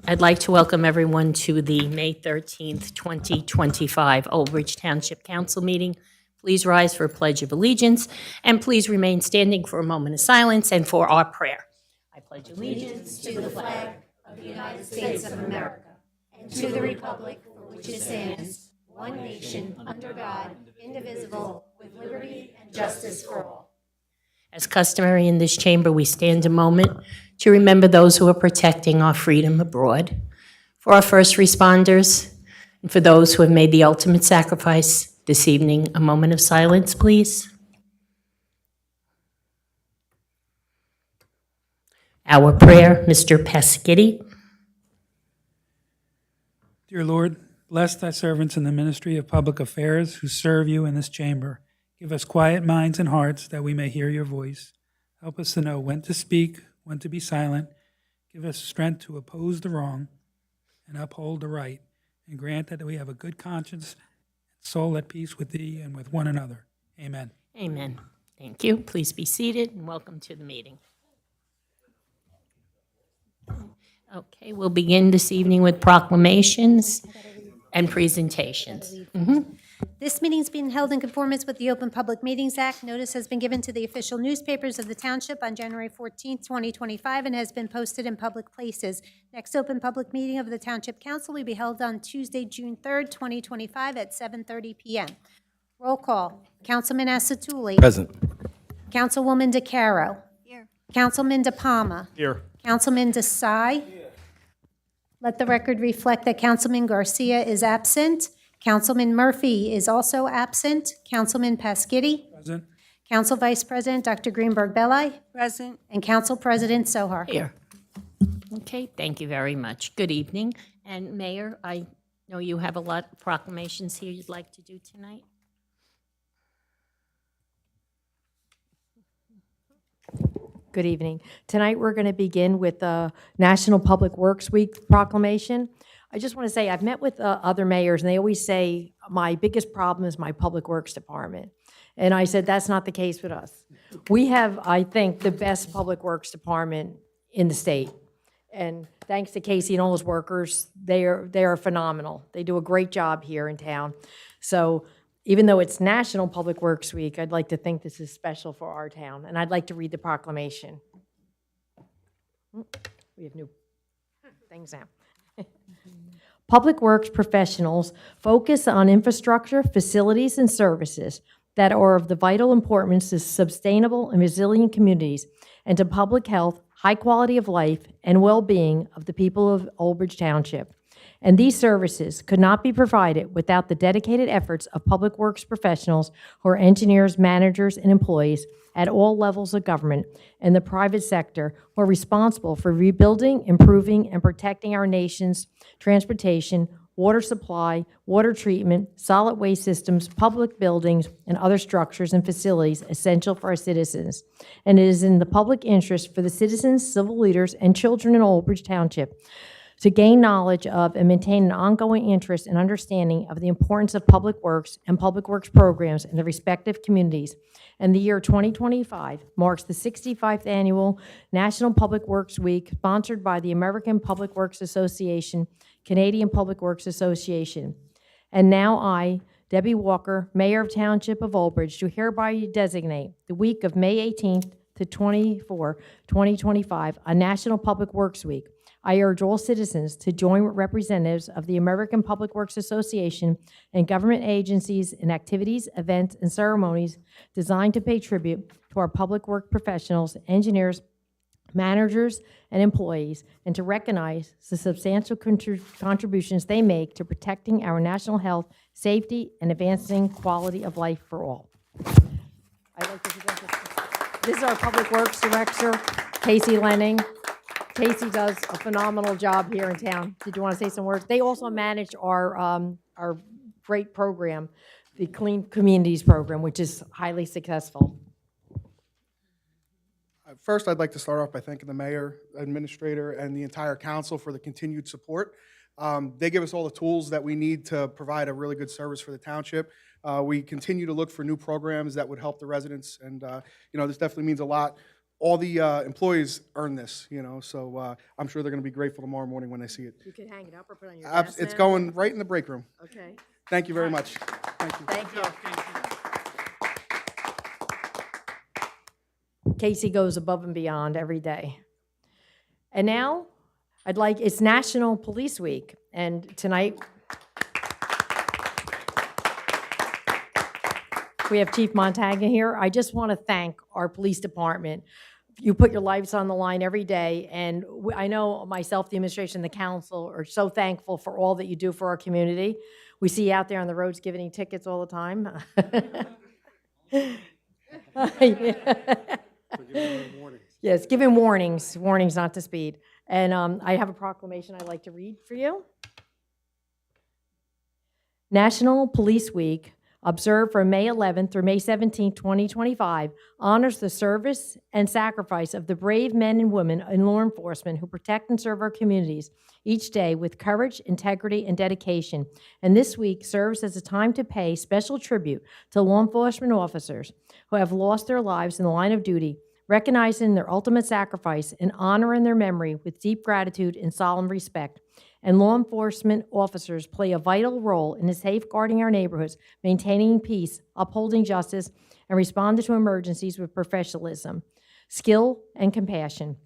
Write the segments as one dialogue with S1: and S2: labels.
S1: I'd like to welcome everyone to the May 13th, 2025 Old Bridge Township Council meeting. Please rise for a pledge of allegiance, and please remain standing for a moment of silence and for our prayer. I pledge allegiance to the flag of the United States of America and to the republic for which it stands, one nation, under God, indivisible, with liberty and justice for all. As customary in this chamber, we stand a moment to remember those who are protecting our freedom abroad, for our first responders, and for those who have made the ultimate sacrifice. This evening, a moment of silence, please. Our prayer, Mr. Pescitti.
S2: Dear Lord, bless thy servants in the ministry of public affairs who serve you in this chamber. Give us quiet minds and hearts that we may hear your voice. Help us to know when to speak, when to be silent. Give us strength to oppose the wrong and uphold the right, and grant that we have a good conscience and soul at peace with thee and with one another. Amen.
S1: Amen. Thank you. Please be seated and welcome to the meeting. Okay, we'll begin this evening with proclamations and presentations.
S3: This meeting is being held in conformance with the Open Public Meetings Act. Notice has been given to the official newspapers of the Township on January 14, 2025, and has been posted in public places. Next open public meeting of the Township Council will be held on Tuesday, June 3, 2025, at 7:30 p.m. Roll call. Councilman Asatuli.
S4: Present.
S3: Councilwoman DeCaro. Here. Councilman DePalma.
S4: Here.
S3: Councilman Desai. Here. Let the record reflect that Councilman Garcia is absent. Councilman Murphy is also absent. Councilman Pasquitti.
S2: Present.
S3: Council Vice President Dr. Greenberg-Belli.
S5: Present.
S3: And Council President Sohar.
S1: Here. Okay, thank you very much. Good evening. And Mayor, I know you have a lot of proclamations here you'd like to do tonight.
S5: Good evening. Tonight, we're going to begin with the National Public Works Week proclamation. I just want to say, I've met with other mayors, and they always say, my biggest problem is my Public Works Department. And I said, that's not the case with us. We have, I think, the best Public Works Department in the state. And thanks to Casey and all his workers, they are phenomenal. They do a great job here in town. So even though it's National Public Works Week, I'd like to think this is special for our town. And I'd like to read the proclamation. We have new things now. Public Works professionals focus on infrastructure, facilities, and services that are of the vital importance to sustainable and resilient communities and to public health, high quality of life, and well-being of the people of Old Bridge Township. And these services could not be provided without the dedicated efforts of public works professionals who are engineers, managers, and employees at all levels of government and the private sector who are responsible for rebuilding, improving, and protecting our nation's transportation, water supply, water treatment, solid waste systems, public buildings, and other structures and facilities essential for our citizens. And it is in the public interest for the citizens, civil leaders, and children in Old Bridge Township to gain knowledge of and maintain an ongoing interest and understanding of the importance of public works and public works programs in the respective communities. And the year 2025 marks the 65th annual National Public Works Week, sponsored by the American Public Works Association, Canadian Public Works Association. And now I, Debbie Walker, Mayor of Township of Old Bridge, do hereby designate the week of May 18th to 24, 2025, a National Public Works Week. I urge all citizens to join with representatives of the American Public Works Association and government agencies in activities, events, and ceremonies designed to pay tribute to our public work professionals, engineers, managers, and employees, and to recognize the substantial contributions they make to protecting our national health, safety, and advancing quality of life for all. I'd like to present this is our Public Works Director, Casey Lenning. Casey does a phenomenal job here in town. Did you want to say some words? They also manage our great program, the Clean Communities program, which is highly successful.
S6: First, I'd like to start off by thanking the mayor, administrator, and the entire council for the continued support. They give us all the tools that we need to provide a really good service for the township. We continue to look for new programs that would help the residents, and this definitely means a lot. all the employees earn this, so I'm sure they're going to be grateful tomorrow morning when they see it.
S5: You could hang it up or put it on your
S6: It's going right in the break room.
S5: Okay.
S6: Thank you very much. Thank you.
S5: Thank you. Casey goes above and beyond every day. And now, it's National Police Week, and tonight we have Chief Montagna here. I just want to thank our police department. You put your lives on the line every day, and I know myself, the administration, the council are so thankful for all that you do for our community. We see you out there on the roads giving tickets all the time. Yes, giving warnings not to speed. And I have a proclamation I'd like to read for you. National Police Week, observed from May 11th through May 17th, 2025, honors the service and sacrifice of the brave men and women in law enforcement who protect and serve our communities each day with courage, integrity, and dedication. And this week serves as a time to pay special tribute to law enforcement officers who have lost their lives in the line of duty, recognizing their ultimate sacrifice and honoring their memory with deep gratitude and solemn respect. And law enforcement officers play a vital role in safeguarding our neighborhoods, maintaining peace, upholding justice, and responding to emergencies with professionalism, skill, and compassion.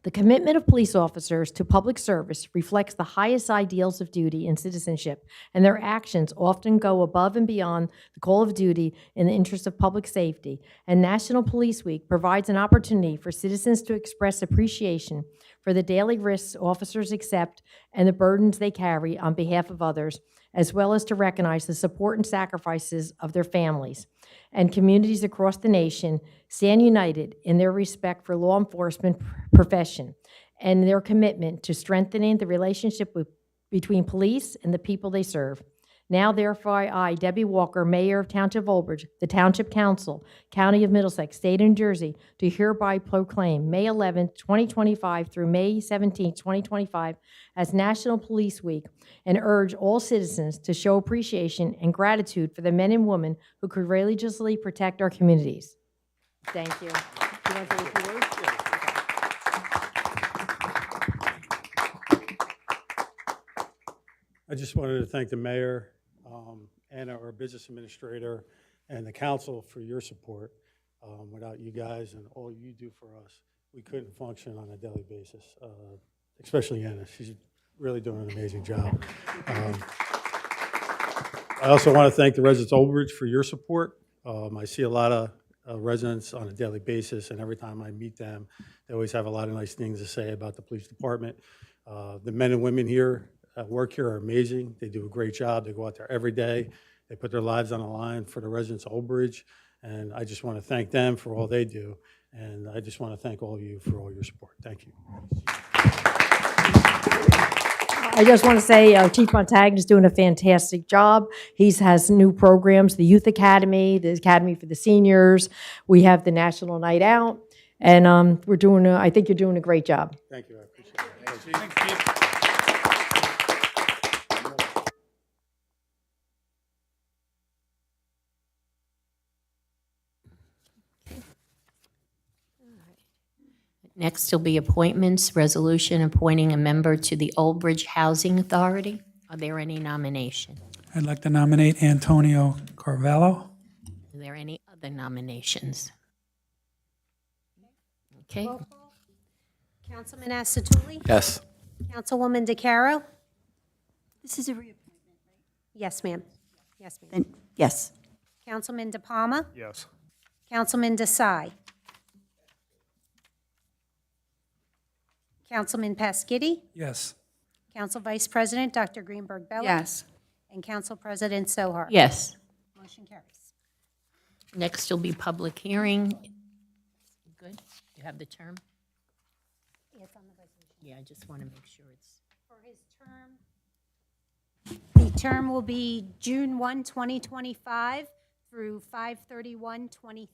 S5: The commitment of police officers to public service reflects the highest ideals of duty and citizenship, and their actions often go above and beyond the call of duty in the interest of public safety. And National Police Week provides an opportunity for citizens to express appreciation for the daily risks officers accept and the burdens they carry on behalf of others, as well as to recognize the support and sacrifices of their families. And communities across the nation stand united in their respect for law enforcement profession and their commitment to strengthening the relationship between police and the people they serve. Now, therefore, I, Debbie Walker, Mayor of Township of Old Bridge, the Township Council, County of Middlesex, State of New Jersey, do hereby proclaim May 11, 2025 through May 17, 2025 as National Police Week, and urge all citizens to show appreciation and gratitude for the men and women who courageously protect our communities. Thank you. You want to say a few words?
S4: I just wanted to thank the mayor and our business administrator and the council for your support. Without you guys and all you do for us, we couldn't function on a daily basis, especially Anna. She's really doing an amazing job. I also want to thank the residents of Old Bridge for your support. I see a lot of residents on a daily basis, and every time I meet them, they always have a lot of nice things to say about the police department. The men and women here that work here are amazing. They do a great job. They go out there every day. They put their lives on the line for the residents of Old Bridge, and I just want to thank them for all they do, and I just want to thank all of you for all your support. Thank you.
S5: I just want to say Chief Montagna is doing a fantastic job. He has new programs, the Youth Academy, the Academy for the Seniors. We have the National Night Out, and I think you're doing a great job.
S4: Thank you. I appreciate it.
S2: Thanks, Chief.
S1: Next will be appointments, resolution appointing a member to the Old Bridge Housing Authority. Are there any nominations?
S2: I'd like to nominate Antonio Carvalho.
S1: Are there any other nominations? Okay,
S3: Councilman Asatuli?
S7: Yes.
S3: Councilwoman DeCaro?
S8: This is a reappointment,
S3: Yes, ma'am. Yes, ma'am.
S8: then, yes.
S3: Councilman DePalma?
S6: Yes.
S3: Councilman Desai? Councilman Pasquini?
S2: Yes.
S3: Council Vice President, Dr. Greenberg Bello?
S8: Yes.
S3: And Council President Sohar?
S1: yes.
S3: Motion carries.
S1: Next will be public hearing. Good, you have the term?
S3: It's on the resolution.
S1: Yeah, I just want to make sure it's,
S3: For his term, the term will be June 1, 2025 through 5/31/2030.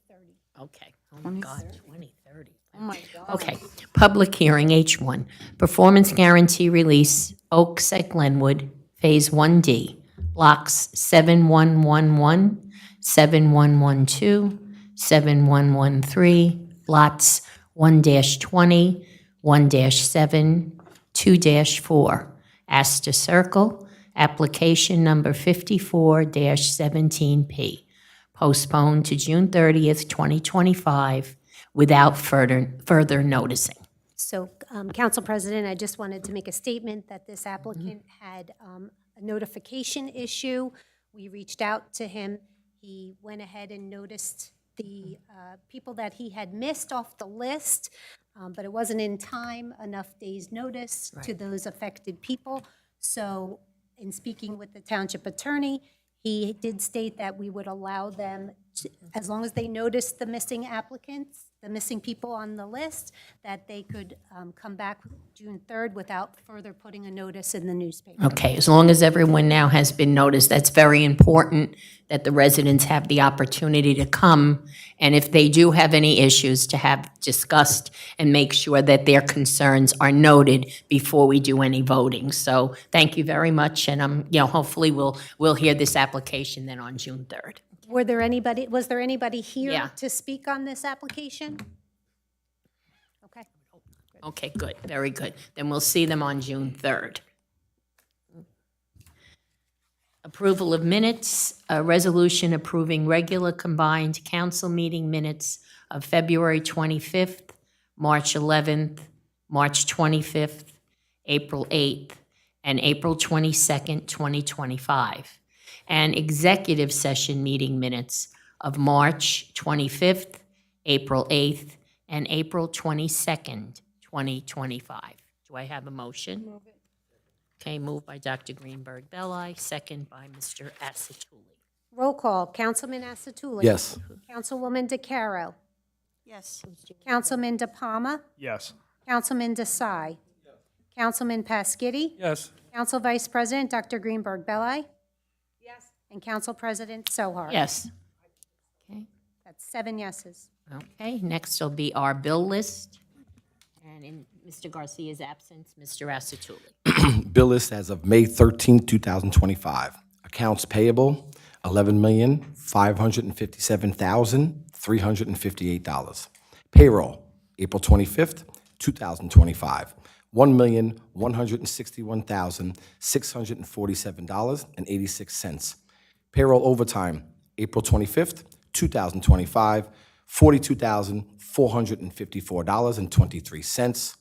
S1: okay. Oh my God, 2030.
S8: Oh, my God.
S1: Okay, public hearing, H1, performance guarantee release, Oaks at Glenwood, Phase 1D, blocks 7111, 7112, 7113, lots 1-20, 1-7, 2-4, Astor Circle, application number 54-17P, postponed to June 30th, 2025, without further noticing.
S3: So, Council President, I just wanted to make a statement that this applicant had a notification issue. We reached out to him. He went ahead and noticed the people that he had missed off the list, but it wasn't in time, enough days' notice to those affected people. So in speaking with the township attorney, he did state that we would allow them, as long as they noticed the missing applicants, the missing people on the list, that they could come back June 3rd without further putting a notice in the newspaper.
S1: Okay, as long as everyone now has been noticed, that's very important that the residents have the opportunity to come, and if they do have any issues, to have discussed and make sure that their concerns are noted before we do any voting. So thank you very much, and hopefully we'll hear this application then on June 3rd.
S3: Was there anybody here
S1: Yeah.
S3: to speak on this application? Okay.
S1: Okay, good, very good. Then we'll see them on June 3rd. Approval of minutes, a resolution approving regular combined council meeting minutes of February 25th, March 11th, March 25th, April 8th, and April 22nd, 2025. And executive session meeting minutes of March 25th, April 8th, and April 22nd, 2025. Do I have a motion? Move it. Okay, moved by Dr. Greenberg Belli, second by Mr. Asatuli.
S3: Roll call, Councilman Asatuli.
S7: Yes.
S3: Councilwoman DeCaro.
S8: Yes.
S3: Councilman DePalma.
S6: Yes.
S3: Councilman Desai. Councilman Pasquini.
S2: Yes.
S3: Council Vice President Dr. Greenberg Belli. Yes. And Council President Sohar.
S1: Yes. Okay,
S3: That's 7 yeses.
S1: okay, next will be our bill list. And in Mr. Garcia's absence, Mr. Asatuli.
S7: Bill list as of May 13, 2025. Accounts payable, $11,557,358. Payroll, April 25th, 2025, $1,161,647.86. Payroll overtime, April 25th, 2025, $42,454.23.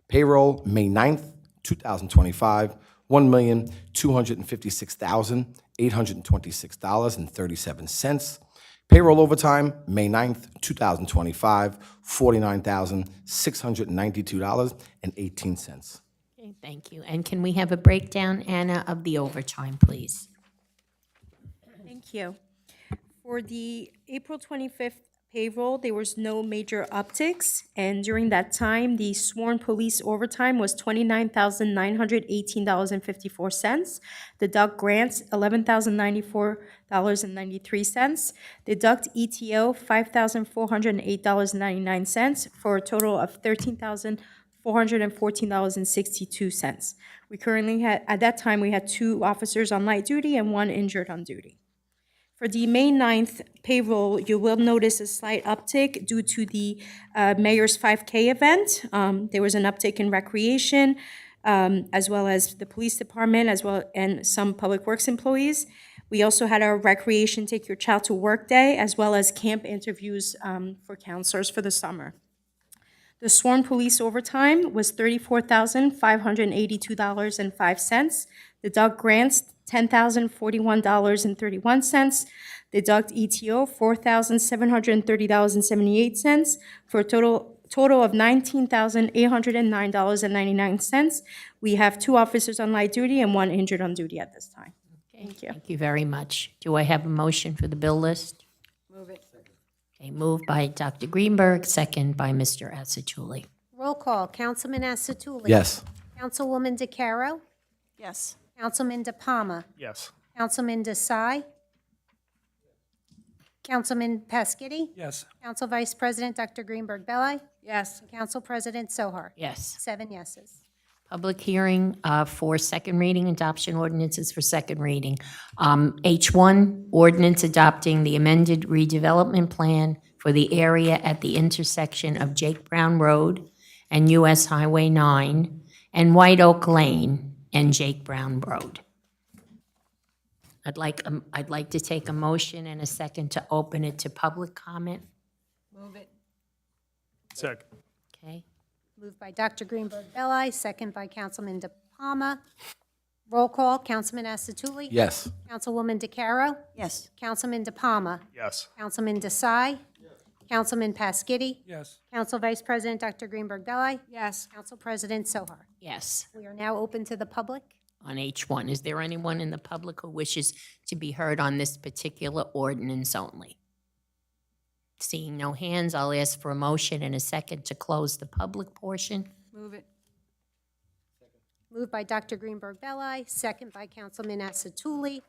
S7: Payroll, May 9th, 2025, $1,256,826.37. Payroll overtime, May 9th, 2025, $49,692.18.
S1: Okay, thank you. And can we have a breakdown, Anna, of the overtime, please?
S9: Thank you. For the April 25th payroll, there was no major upticks, and during that time, the sworn police overtime was $29,918.54. Deduct grants, $11,094.93. Deduct ETO, $5,408.99, for a total of $13,414.62. We currently had, at that time, we had 2 officers on light duty and 1 injured on duty. For the May 9th payroll, you will notice a slight uptick due to the Mayor's 5K event. There was an uptick in recreation, as well as the police department, and some public works employees. We also had our recreation Take Your Child to Work Day, as well as camp interviews for counselors for the summer. The sworn police overtime was $34,582.05. Deduct grants, $10,041.31. Deduct ETO, $4,730.78, for a total of $19,809.99. We have 2 officers on light duty and 1 injured on duty at this time. Thank you.
S1: Thank you very much. Do I have a motion for the bill list?
S8: Move it.
S1: Okay, moved by Dr. Greenberg, second by Mr. Asatuli.
S3: Roll call, Councilman Asatuli.
S7: Yes.
S3: Councilwoman DeCaro.
S8: Yes.
S3: Councilman DePalma.
S6: Yes.
S3: Councilman Desai. Councilman Pasquini.
S2: Yes.
S3: Council Vice President Dr. Greenberg Belli.
S8: Yes.
S3: Council President Sohar.
S1: Yes.
S3: 7 yeses.
S1: Public hearing for second reading, adoption ordinances for second reading. H1, ordinance adopting the amended redevelopment plan for the area at the intersection of Jake Brown Road and US Highway 9 and White Oak Lane and Jake Brown Road. I'd like to take a motion and a second to open it to public comment.
S10: Second.
S1: Okay?
S3: Moved by Dr. Greenberg Belli, second by Councilman DePalma. Roll call, Councilman Asatuli?
S7: Yes.
S3: Councilwoman DeCaro?
S8: Yes.
S3: Councilman DePalma?
S10: Yes.
S3: Councilman Desai? Councilman Pasquitti?
S2: Yes.
S3: Council Vice President Dr. Greenberg Belli?
S9: Yes.
S3: Council President Sohar?
S1: Yes.
S3: We are now open to the public.
S1: On H1, is there anyone in the public who wishes to be heard on this particular ordinance only? Seeing no hands, I'll ask for a motion and a second to close the public portion.
S8: Move it.
S3: Moved by Dr. Greenberg Belli, second by Councilman Asatuli.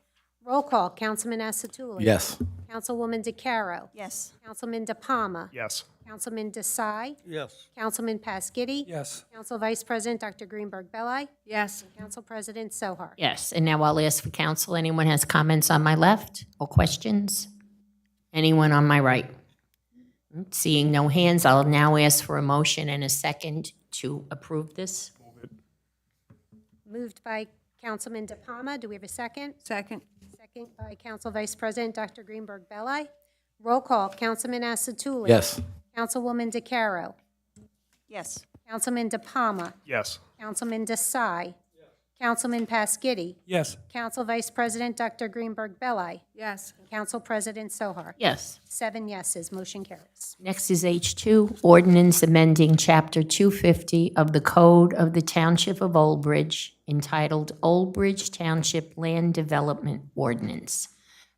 S3: Roll call, Councilman Asatuli?
S7: Yes.
S3: Councilwoman DeCaro?
S8: Yes.
S3: Councilman DePalma?
S10: Yes.
S3: Councilman Desai?
S10: Yes.
S3: Councilman Pasquitti?
S2: Yes.
S3: Council Vice President Dr. Greenberg Belli?
S9: Yes.
S3: Council President Sohar?
S1: Yes, and now I'll ask for council. Anyone has comments on my left or questions? Anyone on my right? Seeing no hands, I'll now ask for a motion and a second to approve this.
S3: Moved by Councilman DePalma. Do we have a second?
S8: Second.
S3: Second by Council Vice President Dr. Greenberg Belli. Roll call, Councilman Asatuli?
S7: Yes.
S3: Councilwoman DeCaro?
S8: Yes.
S3: Councilman DePalma?
S10: Yes.
S3: Councilman Desai? Councilman Pasquitti?
S2: Yes.
S3: Council Vice President Dr. Greenberg Belli?
S8: Yes.
S3: Council President Sohar?
S1: Yes.
S3: 7 yeses, motion carries.
S1: Next is H2, ordinance amending Chapter 250 of the Code of the Township of Old Bridge entitled Old Bridge Township Land Development Ordinance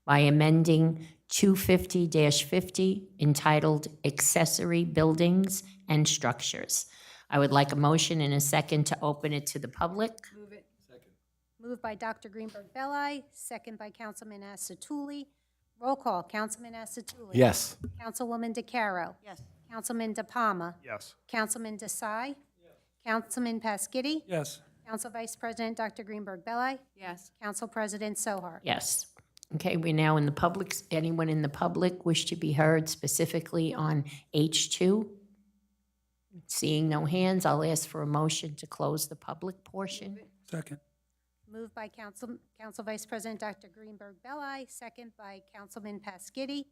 S1: by amending 250-50 entitled Accessory Buildings and Structures. I would like a motion and a second to open it to the public.
S3: Moved by Dr. Greenberg Belli, second by Councilman Asatuli. Roll call, Councilman Asatuli?
S7: Yes.
S3: Councilwoman DeCaro?
S8: Yes.
S3: Councilman DePalma?
S10: Yes.
S3: Councilman Desai? Councilman Pasquitti?
S2: Yes.
S3: Council Vice President Dr. Greenberg Belli?
S8: Yes.
S3: Council President Sohar?
S1: Yes. Okay, we're now in the public. Anyone in the public wish to be heard specifically on H2? Seeing no hands, I'll ask for a motion to close the public portion.
S2: Second.
S3: Moved by Council Vice President Dr. Greenberg Belli, second by Councilman Pasquitti.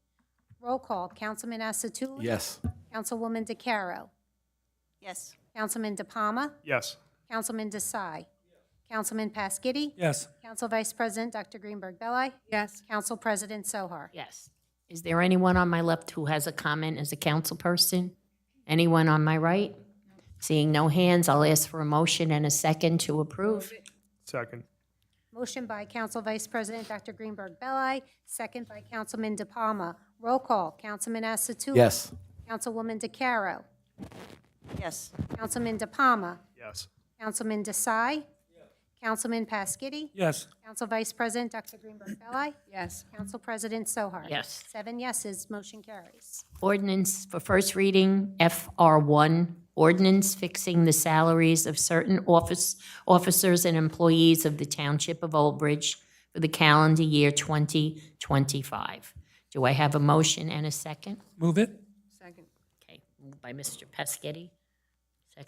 S3: Roll call, Councilman Asatuli?
S7: Yes.
S3: Councilwoman DeCaro?
S8: Yes.
S3: Councilman DePalma?
S10: Yes.
S3: Councilman Desai? Councilman Pasquitti?
S2: Yes.
S3: Council Vice President Dr. Greenberg Belli?
S8: Yes.
S3: Council President Sohar?
S1: Yes. Is there anyone on my left who has a comment as a council person? Anyone on my right? Seeing no hands, I'll ask for a motion and a second to approve.
S10: Second.
S3: Motion by Council Vice President Dr. Greenberg Belli, second by Councilman DePalma. Roll call, Councilman Asatuli?
S7: Yes.
S3: Councilwoman DeCaro?
S8: Yes.
S3: Councilman DePalma?
S10: Yes.
S3: Councilman Desai? Councilman Pasquitti?
S2: Yes.
S3: Council Vice President Dr. Greenberg Belli?
S8: Yes.
S3: Council President Sohar?
S1: Yes.
S3: 7 yeses, motion carries.
S1: Ordinance for first reading, FR1, ordinance fixing the salaries of certain officers and employees of the Township of Old Bridge for the calendar year 2025. Do I have a motion and a second?
S2: Move it.
S8: Second.
S1: Okay, moved by Mr. Pescetti.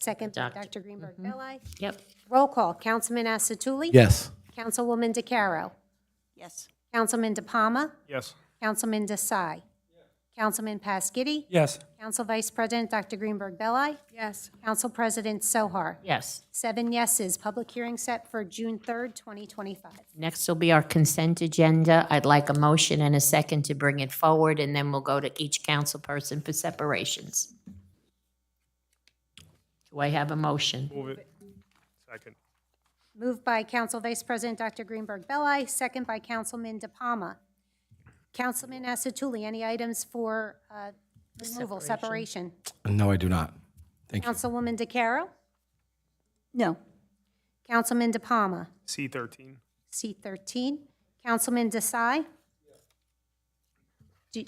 S3: Second by
S1: Dr.
S3: Dr. Greenberg Belli.
S1: Yep.
S3: Roll call, Councilman Asatuli?
S7: Yes.
S3: Councilwoman DeCaro?
S8: Yes.
S3: Councilman DePalma?
S10: Yes.
S3: Councilman Desai? Councilman Pasquitti?
S2: Yes.
S3: Council Vice President Dr. Greenberg Belli?
S8: Yes.
S3: Council President Sohar?
S1: Yes.
S3: 7 yeses. Public hearing set for June 3rd, 2025.
S1: Next will be our consent agenda. I'd like a motion and a second to bring it forward, and then we'll go to each council person for separations. Do I have a motion?
S10: Move it. Second.
S3: Moved by Council Vice President Dr. Greenberg Belli, second by Councilman DePalma. Councilman Asatuli, any items for removal, separation?
S7: No, I do not. Thank you.
S3: Councilwoman DeCaro?
S8: No.
S3: Councilman DePalma?
S10: C13.
S3: C13. Councilman Desai?
S1: Any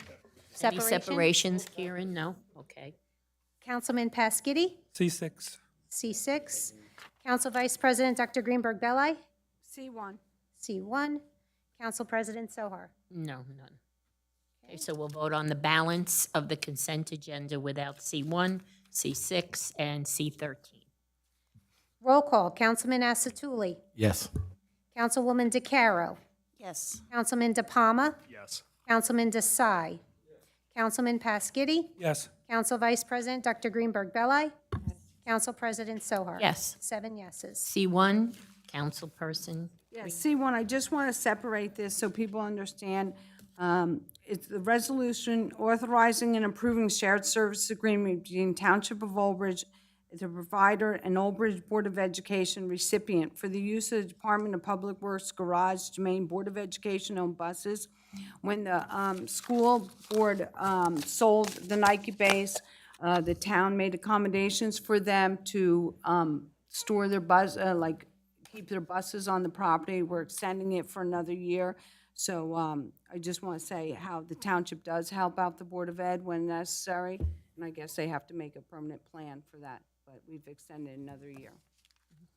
S3: Separation?
S1: separations, Kieran? No? Okay.
S3: Councilman Pasquitti?
S2: C6.
S3: C6. Council Vice President Dr. Greenberg Belli?
S8: C1.
S3: C1. Council President Sohar?
S1: No, none. Okay, so we'll vote on the balance of the consent agenda without C1, C6, and C13.
S3: Roll call, Councilman Asatuli.
S7: Yes.
S3: Councilwoman DeCaro.
S8: Yes.
S3: Councilman DePalma.
S10: Yes.
S3: Councilman Desai. Councilman Pasquini.
S2: Yes.
S3: Council Vice President Dr. Greenberg Belli. Council President Sohar.
S1: Yes.
S3: 7 yeses.
S1: C1, Councilperson.
S11: Yes, C1, I just want to separate this so people understand. It's the resolution authorizing and approving shared service agreement between Township of Old Bridge, the provider, and Old Bridge Board of Education recipient for the use of the Department of Public Works Garage to Maine Board of Education owned buses. When the school board sold the Nike base, the town made accommodations for them to store their keep their buses on the property. We're extending it for another year. So I just want to say how the township does help out the Board of Ed when necessary, and I guess they have to make a permanent plan for that, but we've extended another year.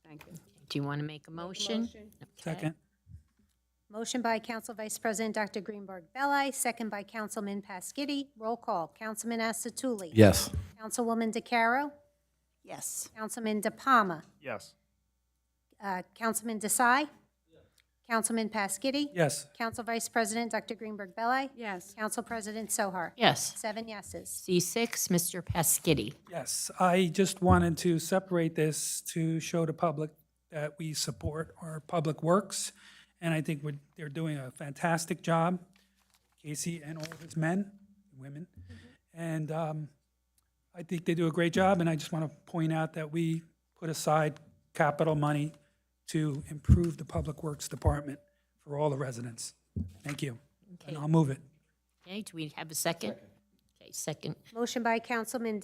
S11: Thank you.
S1: Do you want to make a motion? Okay.
S2: Second.
S3: Motion by Council Vice President Dr. Greenberg Belli, second by Councilman Pasquini. Roll call, Councilman Asatuli.
S7: Yes.
S3: Councilwoman DeCaro.
S8: Yes.
S3: Councilman DePalma.
S10: Yes.
S3: Councilman Desai. Councilman Pasquini.
S2: Yes.
S3: Council Vice President Dr. Greenberg Belli.
S11: Yes.
S3: Council President Sohar.
S1: Yes.
S3: 7 yeses.
S1: C6, Mr. Pasquini.
S2: Yes, I just wanted to separate this to show the public that we support our public works, and I think they're doing a fantastic job, Casey and all of his men, women, and I think they do a great job, and I just want to point out that we put aside capital money to improve the Public Works Department for all the residents. Thank you, and I'll move it.
S1: Okay, do we have a second? Okay, second.
S3: Motion by Councilman,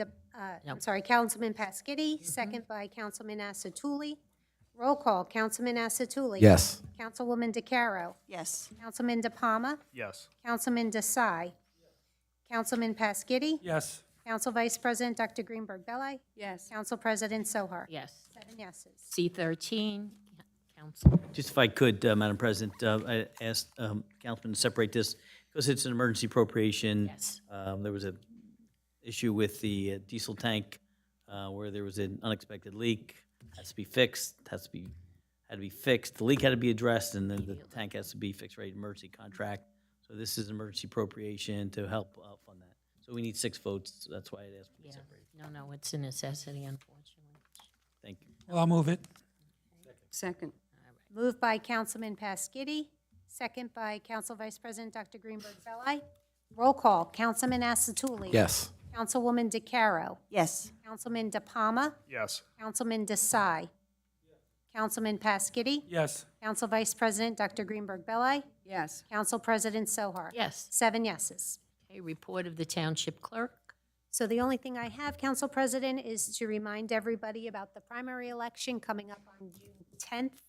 S3: Councilman Pasquini, second by Councilman Asatuli. Roll call, Councilman Asatuli.
S7: Yes.
S3: Councilwoman DeCaro.
S8: Yes.
S3: Councilman DePalma.
S10: Yes.
S3: Councilman Desai. Councilman Pasquini.
S2: Yes.
S3: Council Vice President Dr. Greenberg Belli.
S11: Yes.
S3: Council President Sohar.
S1: Yes.
S3: 7 yeses.
S1: C13, Council.
S12: Just if I could, Madam President, I asked Councilman to separate this because it's an emergency appropriation.
S1: Yes.
S12: There was an issue with the diesel tank where there was an unexpected leak, has to be fixed, had to be fixed. The leak had to be addressed, and then the tank has to be fixed, right, emergency contract. So this is an emergency appropriation to help fund that. So we need 6 votes, so that's why I asked to be
S1: Yeah.
S12: separated.
S1: No, it's a necessity, unfortunately.
S12: Thank you.
S2: Well, I'll move it.
S11: Second.
S3: Moved by Councilman Pasquini, second by Council Vice President Dr. Greenberg Belli. Roll call, Councilman Asatuli.
S7: Yes.
S3: Councilwoman DeCaro.
S8: Yes.
S3: Councilman DePalma.
S10: Yes.
S3: Councilman Desai. Councilman Pasquini.
S2: Yes.
S3: Council Vice President Dr. Greenberg Belli.
S11: Yes.
S3: Council President Sohar.
S1: Yes.
S3: 7 yeses.
S1: Okay, report of the Township Clerk.
S3: So the only thing I have, Council President, is to remind everybody about the primary election coming up on June 10th.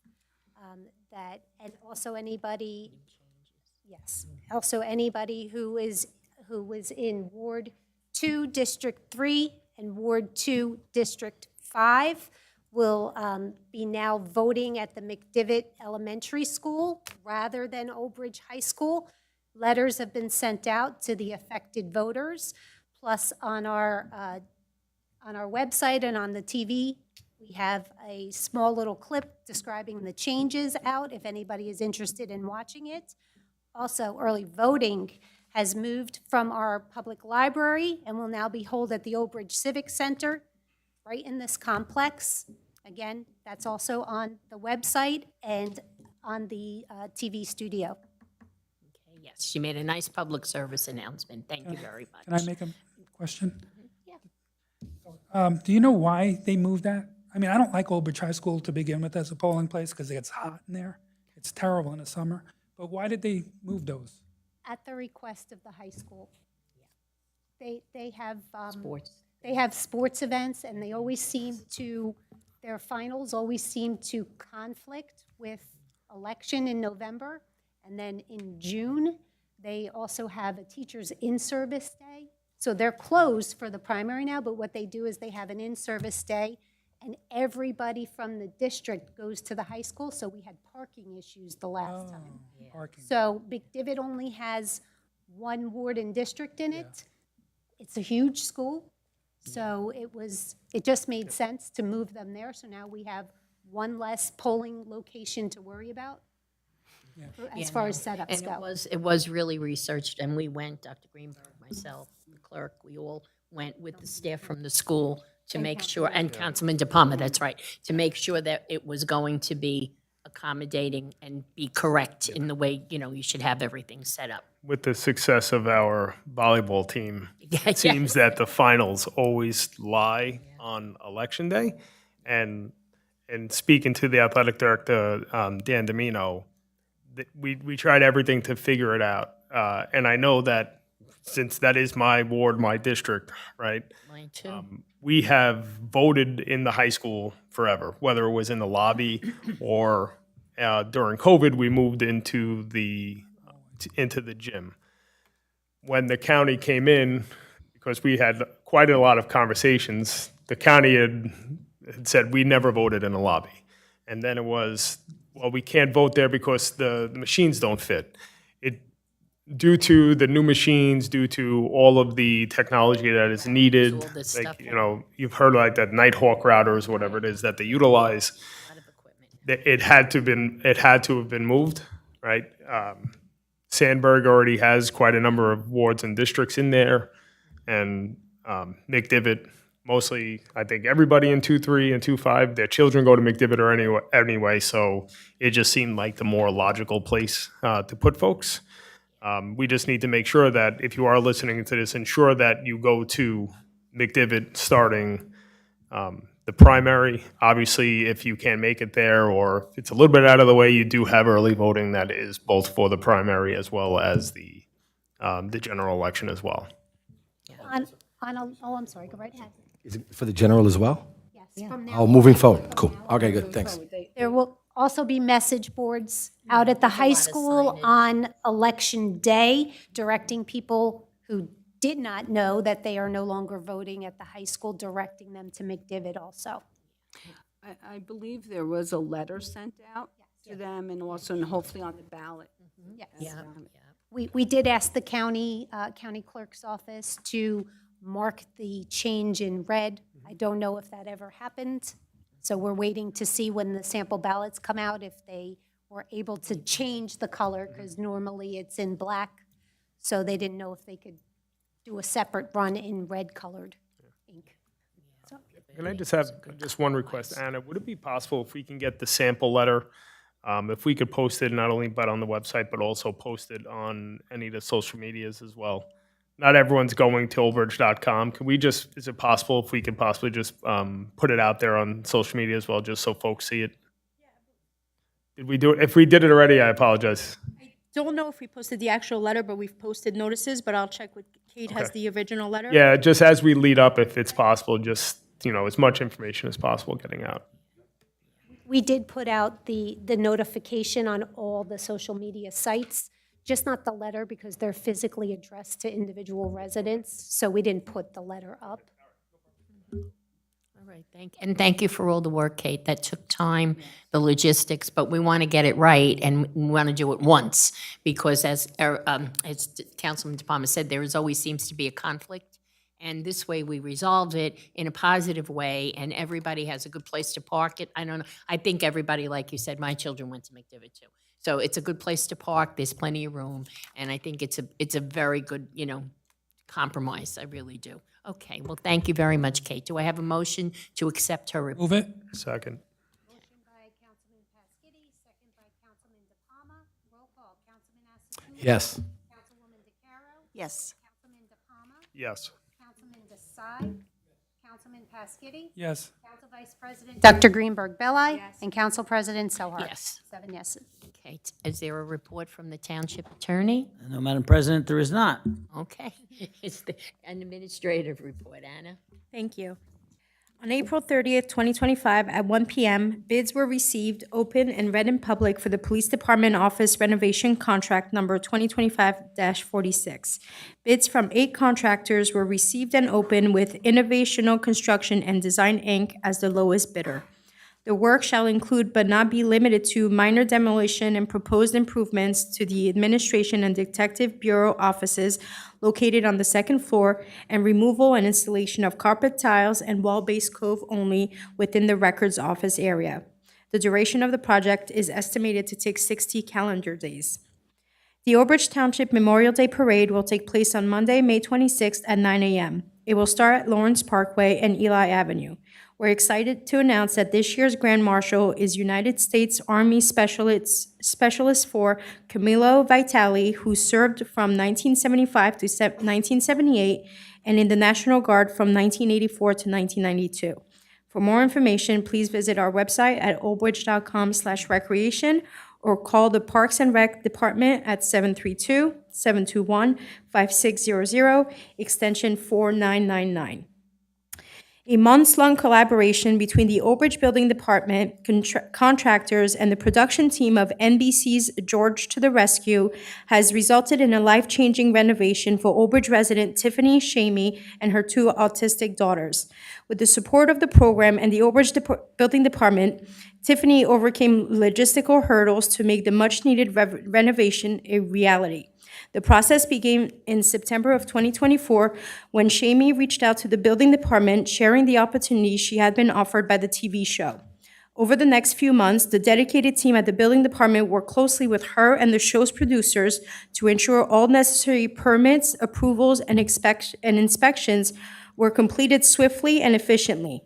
S3: And also anybody, yes, also anybody who was in Ward 2, District 3, and Ward 2, District 5 will be now voting at the McDivitt Elementary School rather than Old Bridge High School. Letters have been sent out to the affected voters. Plus, on our website and on the TV, we have a small little clip describing the changes out, if anybody is interested in watching it. Also, early voting has moved from our public library and will now be held at the Old Bridge Civic Center, right in this complex. Again, that's also on the website and on the TV studio.
S1: Okay, yes, she made a nice public service announcement. Thank you very much.
S2: Can I make a question?
S1: Yeah.
S2: Do you know why they moved that? I mean, I don't like Old Bridge High School to begin with as a polling place because it gets hot in there. It's terrible in the summer. But why did they move those?
S3: At the request of the high school. They have,
S1: Sports.
S3: they have sports events, and they always seem to, their finals always seem to conflict with election in November. And then in June, they also have a teacher's in-service day. So they're closed for the primary now, but what they do is they have an in-service day, and everybody from the district goes to the high school, so we had parking issues the last time.
S2: Parking.
S3: So McDivitt only has one ward and district in it. It's a huge school, so it just made sense to move them there. So now we have one less polling location to worry about as far as setups
S1: And
S3: go.
S1: it was really researched, and we went, Dr. Greenberg, myself, the clerk, we all went with the staff from the school to make sure, and Councilman De Palma, that's right, to make sure that it was going to be accommodating and be correct in the way, you should have everything set up.
S10: With the success of our volleyball team,
S1: Yeah,
S10: it seems that the finals always lie on Election Day. And speaking to the athletic director, Dan Domino, we tried everything to figure it out. And I know that since that is my ward, my district, right?
S1: Mine too.
S10: We have voted in the high school forever, whether it was in the lobby or during COVID, we moved into the gym. When the county came in, because we had quite a lot of conversations, the county had said we never voted in the lobby. And then it was, well, we can't vote there because the machines don't fit. Due to the new machines, due to all of the technology that is needed,
S1: All this
S10: like,
S1: stuff.
S10: you've heard like that Nighthawk routers, whatever it is that they utilize. It had to have been moved, right? Sandburg already has quite a number of wards and districts in there, and McDivitt, mostly, I think everybody in 2-3 and 2-5, their children go to McDivitt or anyway, so it just seemed like the more logical place to put folks. We just need to make sure that if you are listening to this, ensure that you go to McDivitt starting the primary. Obviously, if you can't make it there or it's a little bit out of the way, you do have early voting that is both for the primary as well as the general election as well.
S3: I'm sorry, go right ahead.
S7: Is it for the general as well?
S3: Yes, from now
S7: Oh, moving forward. Cool. Okay, good. Thanks.
S3: There will also be message boards out at the high school on election day, directing people who did not know that they are no longer voting at the high school, directing them to McDivitt also.
S11: I believe there was a letter sent out to them and also, and hopefully on the ballot.
S3: Yes.
S1: Yeah.
S3: We did ask the county clerk's office to mark the change in red. I don't know if that ever happened. So we're waiting to see when the sample ballots come out, if they were able to change the color, because normally it's in black. So they didn't know if they could do a separate run in red-colored ink.
S10: Can I just have just one request, Anna? Would it be possible if we can get the sample letter, if we could post it not only but on the website, but also post it on any of the social medias as well? Not everyone's going to overage.com. Can we just, is it possible if we could possibly just put it out there on social media as well, just so folks see it? Did we do it? If we did it already, I apologize.
S9: Don't know if we posted the actual letter, but we've posted notices, but I'll check with Kate has
S10: Okay.
S9: the original letter.
S10: Yeah, just as we lead up, if it's possible, just, as much information as possible getting out.
S3: We did put out the notification on all the social media sites, just not the letter because they're physically addressed to individual residents, so we didn't put the letter up.
S1: All right, thank you for all the work, Kate. That took time, the logistics, but we want to get it right, and we want to do it once, because as Councilman De Palma said, there always seems to be a conflict, and this way we resolve it in a positive way, and everybody has a good place to park it. I don't know, I think everybody, like you said, my children went to McDivitt too. So it's a good place to park, there's plenty of room, and I think it's a very good, compromise, I really do. Okay, well, thank you very much, Kate. Do I have a motion to accept her report?
S2: Move it.
S10: Second.
S3: Motion by Councilman Pasquini, second by Councilman De Palma. Roll call, Councilman Asatoon.
S7: Yes.
S3: Councilwoman DeCaro.
S8: Yes.
S3: Councilman De Palma.
S10: Yes.
S3: Councilman Desai. Councilman Pasquini.
S2: Yes.
S3: Council Vice President Dr. Greenberg Belli. And Council President Sohar.
S1: Yes.
S3: 7 yeses.
S1: Okay, is there a report from the township attorney?
S12: No, Madam President, there is not.
S1: Okay, it's an administrative report, Anna.
S9: Thank you. On April 30th, 2025, at 1 p.m., bids were received, open, and read in public for the Police Department Office Renovation Contract Number 2025-46. Bids from 8 contractors were received and opened with Innovational Construction and Design, Inc. as the lowest bidder. The work shall include but not be limited to minor demolition and proposed improvements to the Administration and Detective Bureau offices located on the second floor and removal and installation of carpet tiles and wall-based cove only within the Records Office area. The duration of the project is estimated to take 60 calendar days. The Old Bridge Township Memorial Day Parade will take place on Monday, May 26th at 9 a.m. It will start at Lawrence Parkway and Eli Avenue. We're excited to announce that this year's Grand Marshal is United States Army Specialist for Camilo Vitale, who served from 1975 to 1978 and in the National Guard from 1984 to 1992. For more information, please visit our website at oldbridge.com/recreation or call the Parks and Rec Department at 732-721-5600, extension 4999. A months-long collaboration between the Old Bridge Building Department, contractors, and the production team of NBC's George to the Rescue has resulted in a life-changing renovation for Old Bridge resident Tiffany Shamey and her 2 autistic daughters. With the support of the program and the Old Bridge Building Department, Tiffany overcame logistical hurdles to make the much-needed renovation a reality. The process began in September of 2024 when Shamey reached out to the building department, sharing the opportunity she had been offered by the TV show. Over the next few months, the dedicated team at the building department worked closely with her and the show's producers to ensure all necessary permits, approvals, and inspections were completed swiftly and efficiently.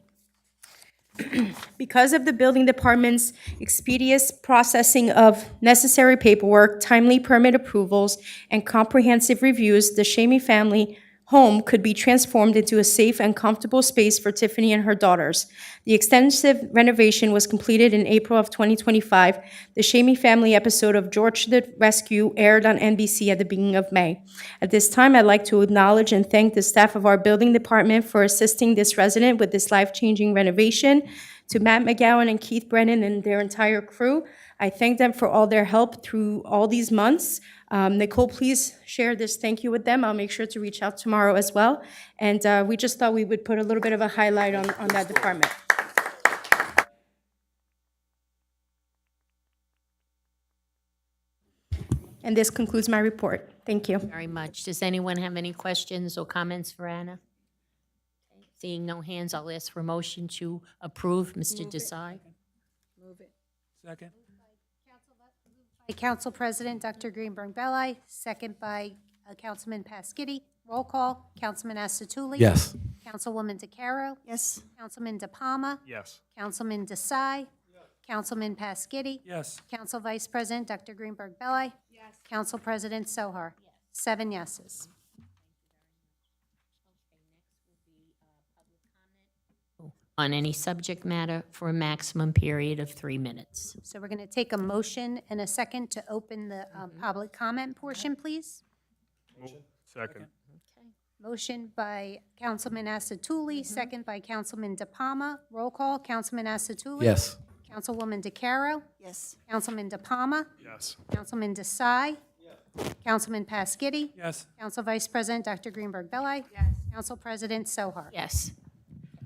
S9: Because of the building department's expeditious processing of necessary paperwork, timely permit approvals, and comprehensive reviews, the Shamey family home could be transformed into a safe and comfortable space for Tiffany and her daughters. The extensive renovation was completed in April of 2025. The Shamey family episode of George to the Rescue aired on NBC at the beginning of May. At this time, I'd like to acknowledge and thank the staff of our building department for assisting this resident with this life-changing renovation. To Matt McGowan and Keith Brennan and their entire crew, I thank them for all their help through all these months. Nicole, please share this thank you with them. I'll make sure to reach out tomorrow as well. And we just thought we would put a little bit of a highlight on that department. And this concludes my report. Thank you.
S1: Very much. Does anyone have any questions or comments for Anna? Okay, seeing no hands, I'll ask for a motion to approve. Mr. Desai?
S2: Second.
S3: By Council President Dr. Greenberg Belli, second by Councilman Pasquini. Roll call, Councilman Asatuli.
S7: Yes.
S3: Councilwoman DeCaro.
S8: Yes.
S3: Councilman DePalma.
S10: Yes.
S3: Councilman Desai. Councilman Pasquini.
S2: Yes.
S3: Council Vice President Dr. Greenberg Belli. Yes. Council President Sohar. 7 yeses.
S1: On any subject matter for a maximum period of 3 minutes.
S3: So we're going to take a motion and a second to open the public comment portion, please.
S10: Second.
S3: Motion by Councilman Asatuli, second by Councilman DePalma. Roll call, Councilman Asatuli.
S7: Yes.
S3: Councilwoman DeCaro.
S8: Yes.
S3: Councilman DePalma.
S10: Yes.
S3: Councilman Desai. Councilman Pasquini.
S2: Yes.
S3: Council Vice President Dr. Greenberg Belli. Yes. Council President Sohar.
S1: Yes.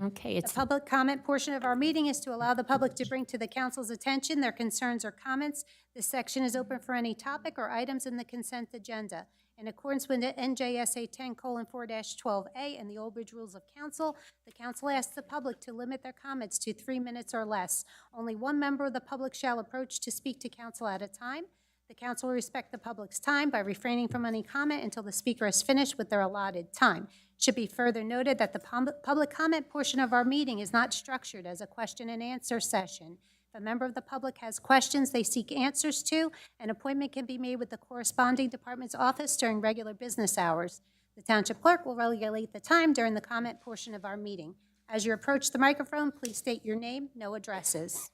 S1: Okay,
S3: The
S1: it's
S3: public comment portion of our meeting is to allow the public to bring to the council's attention their concerns or comments. This section is open for any topic or items in the consent agenda. In accordance with the NJSA 10:4-12A and the Old Bridge Rules of Council, the council asks the public to limit their comments to 3 minutes or less. Only one member of the public shall approach to speak to council at a time. The council will respect the public's time by refraining from any comment until the speaker is finished with their allotted time. It should be further noted that the public comment portion of our meeting is not structured as a question and answer session. If a member of the public has questions they seek answers to, an appointment can be made with the corresponding department's office during regular business hours. The township clerk will regulate the time during the comment portion of our meeting. As you approach the microphone, please state your name, no addresses.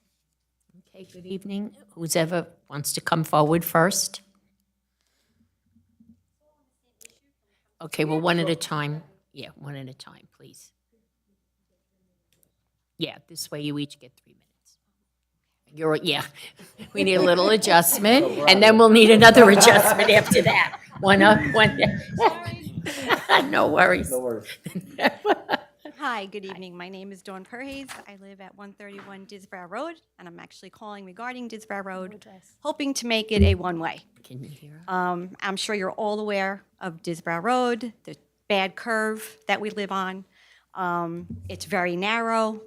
S1: okay. Good evening. Who's ever wants to come forward first? Okay, well, one at a time. Yeah, one at a time, please. Yeah, this way you each get 3 minutes. Yeah, we need a little adjustment, and then we'll need another adjustment after that. One up, one down. No worries.
S8: Hi,
S13: Hi, good evening. My name is Dawn Perhays. I live at 131 Disbrow Road, and I'm actually calling regarding Disbrow Road, hoping to make it a one-way.
S1: Can you hear?
S13: I'm sure you're all aware of Disbrow Road, the bad curve that we live on. It's very narrow.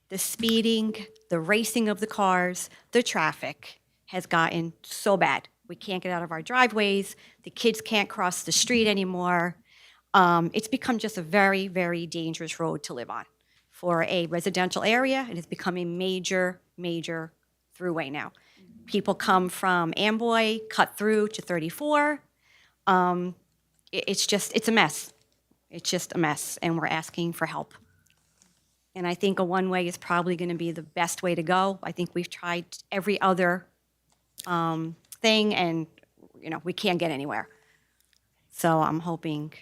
S13: The speeding, the racing of the cars, the traffic has gotten so bad. We can't get out of our driveways. The kids can't cross the street anymore. It's become just a very, very dangerous road to live on. For a residential area, it has become a major, major throughway now. People come from Amboy, cut through to 34. It's a mess. It's just a mess, and we're asking for help. And I think a one-way is probably going to be the best way to go. I think we've tried every other thing, and we can't get anywhere. So I'm hoping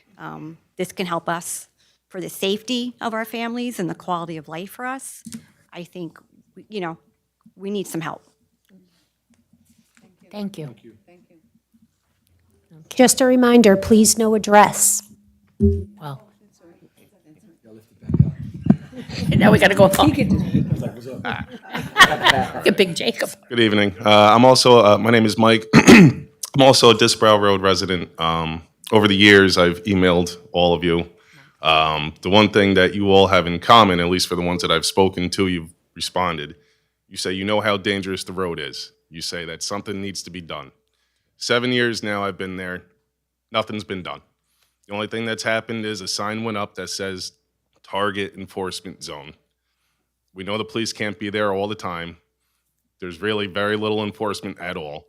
S13: this can help us for the safety of our families and the quality of life for us. I think we need some help.
S1: Thank you.
S3: Just a reminder, please no address.
S1: Well. Now we got to go home. The big Jacob.
S14: Good evening. I'm also, my name is Mike. I'm also a Disbrow Road resident. Over the years, I've emailed all of you. The one thing that you all have in common, at least for the ones that I've spoken to, you've responded. You say you know how dangerous the road is. You say that something needs to be done. 7 years now I've been there. Nothing's been done. The only thing that's happened is a sign went up that says Target Enforcement Zone. We know the police can't be there all the time. There's really very little enforcement at all.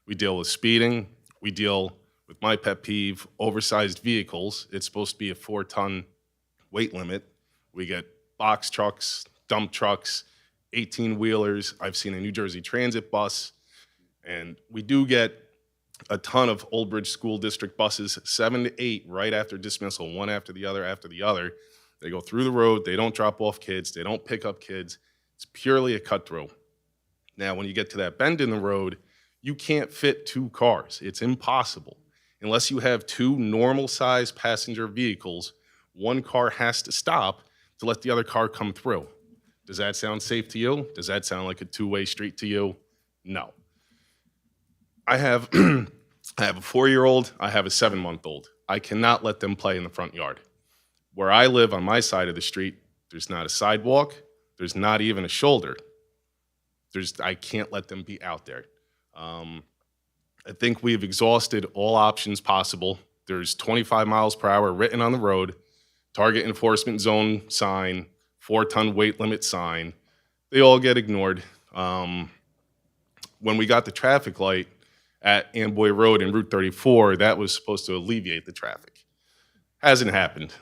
S14: We deal with speeding. We deal with my pet peeve, oversized vehicles. It's supposed to be a 4-ton weight limit. We get box trucks, dump trucks, 18-wheelers. I've seen a New Jersey Transit bus. And we do get a ton of Old Bridge School District buses, 7 to 8 right after dismissal, one after the other. They go through the road. They don't drop off kids. They don't pick up kids. It's purely a cut through. Now, when you get to that bend in the road, you can't fit 2 cars. It's impossible. Unless you have 2 normal-sized passenger vehicles, one car has to stop to let the other car come through. Does that sound safe to you? Does that sound like a 2-way street to you? No. I have a 4-year-old. I have a 7-month-old. I cannot let them play in the front yard. Where I live on my side of the street, there's not a sidewalk. There's not even a shoulder. I can't let them be out there. I think we've exhausted all options possible. There's 25 miles per hour written on the road, Target Enforcement Zone sign, 4-ton weight limit sign. They all get ignored. When we got the traffic light at Amboy Road and Route 34, that was supposed to alleviate the traffic. Hasn't happened.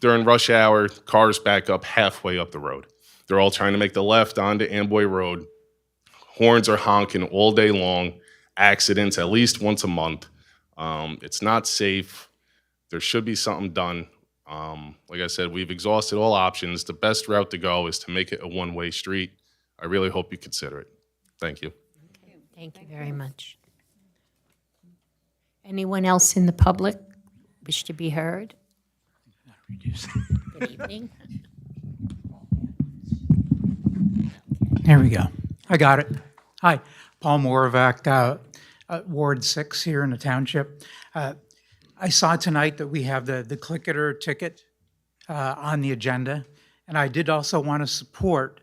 S14: During rush hour, cars back up halfway up the road. They're all trying to make the left onto Amboy Road. Horns are honking all day long. Accidents at least once a month. It's not safe. There should be something done. Like I said, we've exhausted all options. The best route to go is to make it a one-way street. I really hope you consider it. Thank you.
S1: Thank you very much. Anyone else in the public wish to be heard? Good evening.
S15: There we go. I got it. Hi, Paul Moravec, Ward 6 here in the township. I saw tonight that we have the clicker ticket on the agenda, and I did also want to support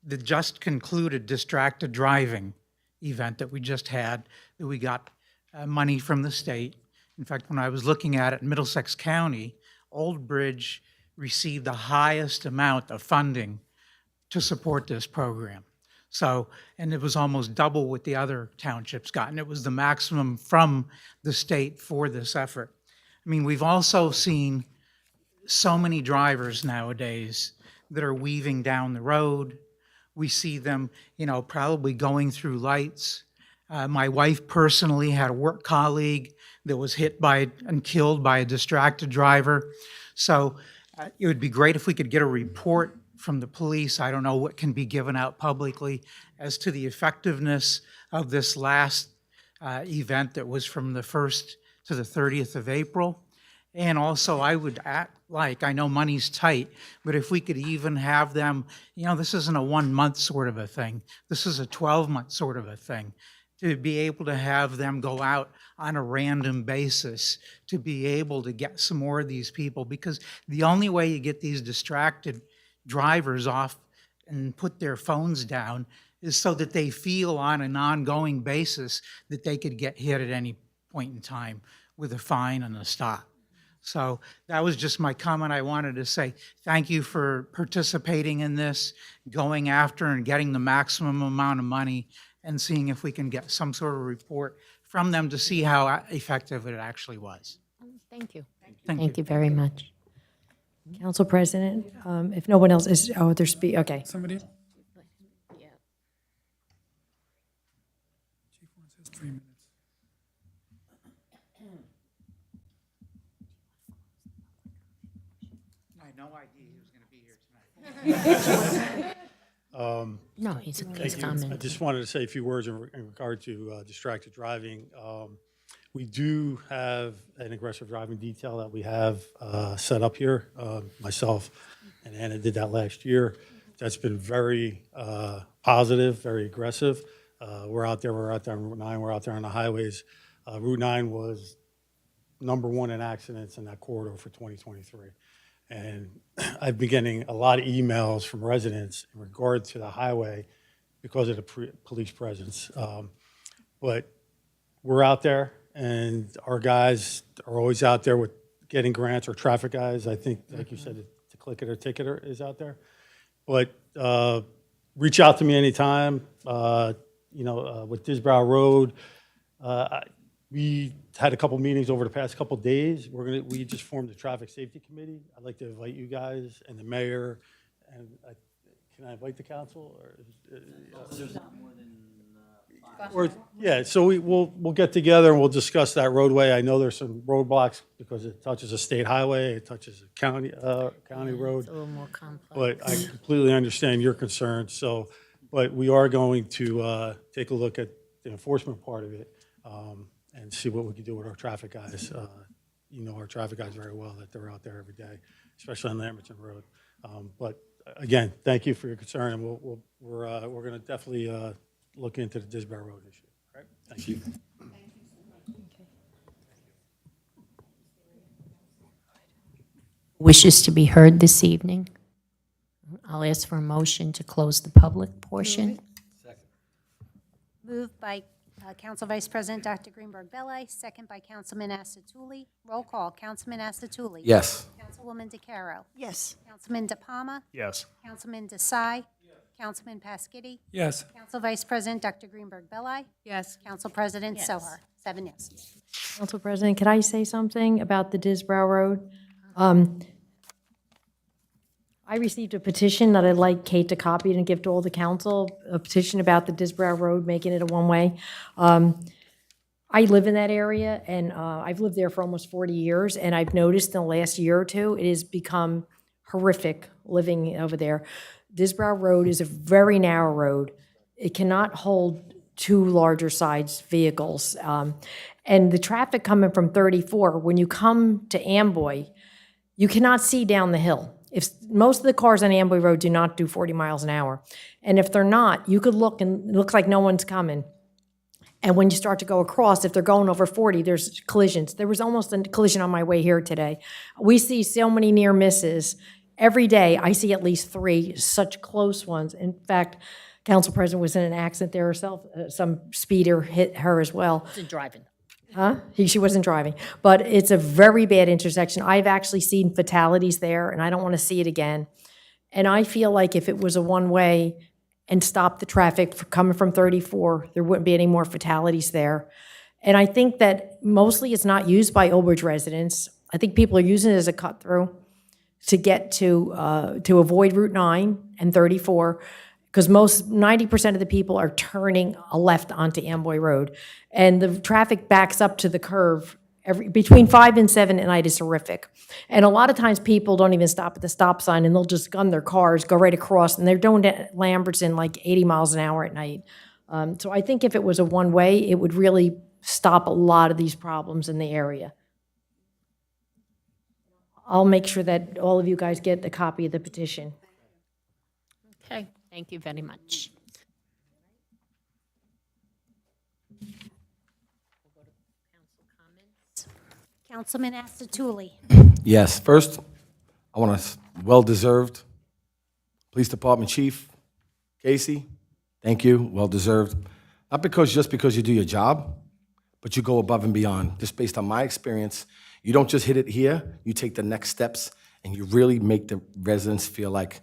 S15: the just concluded distracted driving event that we just had, that we got money from the state. In fact, when I was looking at it in Middlesex County, Old Bridge received the highest amount of funding to support this program. So, and it was almost double what the other townships got, and it was the maximum from the state for this effort. I mean, we've also seen so many drivers nowadays that are weaving down the road. We see them, probably going through lights. My wife personally had a work colleague that was hit by and killed by a distracted driver. So it would be great if we could get a report from the police. I don't know what can be given out publicly as to the effectiveness of this last event that was from the 1st to the 30th of April. And also, I would act like, I know money's tight, but if we could even have them, this isn't a 1 month sort of a thing. This is a 12-month sort of a thing. To be able to have them go out on a random basis, to be able to get some more of these people, because the only way you get these distracted drivers off and put their phones down is so that they feel on an ongoing basis that they could get hit at any point in time with a fine and a stop. So that was just my comment. I wanted to say thank you for participating in this, going after and getting the maximum amount of money and seeing if we can get some sort of report from them to see how effective it actually was.
S1: Thank you.
S15: Thank
S1: Thank you very much.
S5: Council President, if no one else is, okay.
S2: Somebody? Chief wants his 3 minutes.
S15: I had no idea he was going to be here tonight.
S1: No, he's
S4: Thank you. I
S1: commenting.
S4: just wanted to say a few words in regard to distracted driving. We do have an aggressive driving detail that we have set up here. Myself and Anna did that last year. That's been very positive, very aggressive. We're out there on Route 9, we're out there on the highways. Route 9 was #1 in accidents in that corridor for 2023. And I've been getting a lot of emails from residents in regard to the highway because of the police presence. But we're out there, and our guys are always out there with getting grants, or traffic guys. I think, like you said, the click it or ticketer is out there. But reach out to me anytime. With Disbrow Road, we had a couple meetings over the past couple days. We just formed a traffic safety committee. I'd like to invite you guys and the mayor, and can I invite the council? So we'll get together and we'll discuss that roadway. I know there's some roadblocks because it touches a state highway, it touches a county road.
S1: It's a little more complex.
S4: But I completely understand your concerns. But we are going to take a look at the enforcement part of it and see what we can do with our traffic guys. Our traffic guys very well, that they're out there every day, especially on Lamberton Road. But again, thank you for your concern, and we're going to definitely look into the Disbrow Road issue. All right? Thank you.
S1: Wishes to be heard this evening? I'll ask for a motion to close the public portion.
S3: Moved by Council Vice President Dr. Greenberg Belli, second by Councilman Asatuli. Roll call, Councilman Asatuli.
S7: Yes.
S3: Councilwoman DeCaro.
S8: Yes.
S3: Councilman DePalma.
S10: Yes.
S3: Councilman Desai. Councilman Pasquini.
S2: Yes.
S3: Council Vice President Dr. Greenberg Belli.
S11: Yes.
S3: Council President
S1: Yes.
S3: Sohar. 7 yes.
S5: Council President, could I say something about the Disbrow Road? I received a petition that I'd like Kate to copy and give to all the council, a petition about the Disbrow Road, making it a one-way. I live in that area, and I've lived there for almost 40 years, and I've noticed in the last year or two, it has become horrific living over there. Disbrow Road is a very narrow road. It cannot hold two larger size vehicles. And the traffic coming from 34, when you come to Amboy, you cannot see down the hill. If most of the cars on Amboy Road do not do 40 miles an hour. And if they're not, you could look and it looks like no one's coming. And when you start to go across, if they're going over 40, there's collisions. There was almost a collision on my way here today. We see so many near misses. Every day, I see at least 3 such close ones. In fact, Council President was in an accident there herself. Some speeder hit her as well.
S1: It's driving.
S5: Huh? She wasn't driving. But it's a very bad intersection. I've actually seen fatalities there, and I don't want to see it again. And I feel like if it was a one-way and stopped the traffic coming from 34, there wouldn't be any more fatalities there. And I think that mostly it's not used by Old Bridge residents. I think people are using it as a cut-through to get to avoid Route 9 and 34, because 90% of the people are turning a left onto Amboy Road. And the traffic backs up to the curve between 5 and 7 at night is horrific. And a lot of times people don't even stop at the stop sign, and they'll just gun their cars, go right across, and they're doing Lambertson like 80 miles an hour at night. So I think if it was a one-way, it would really stop a lot of these problems in the area. I'll make sure that all of you guys get a copy of the petition.
S1: Okay, thank you very much.
S3: Councilman Astatuli.
S7: Yes, first, I want to, well-deserved, Police Department Chief, Casey, thank you, well-deserved. Not just because you do your job, but you go above and beyond. Just based on my experience, you don't just hit it here, you take the next steps, and you really make the residents feel like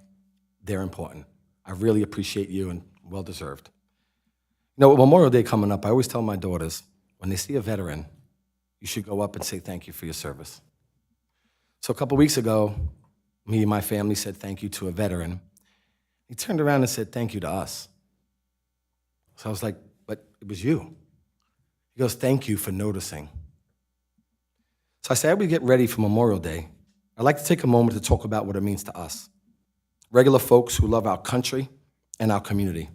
S7: they're important. I really appreciate you, and well-deserved. You know, with Memorial Day coming up, I always tell my daughters, when they see a veteran, you should go up and say thank you for your service. So a couple weeks ago, me and my family said thank you to a veteran. He turned around and said thank you to us. So I was like, but it was you. He goes, thank you for noticing. So I said, as we get ready for Memorial Day, I'd like to take a moment to talk about what it means to us, regular folks who love our country and our community.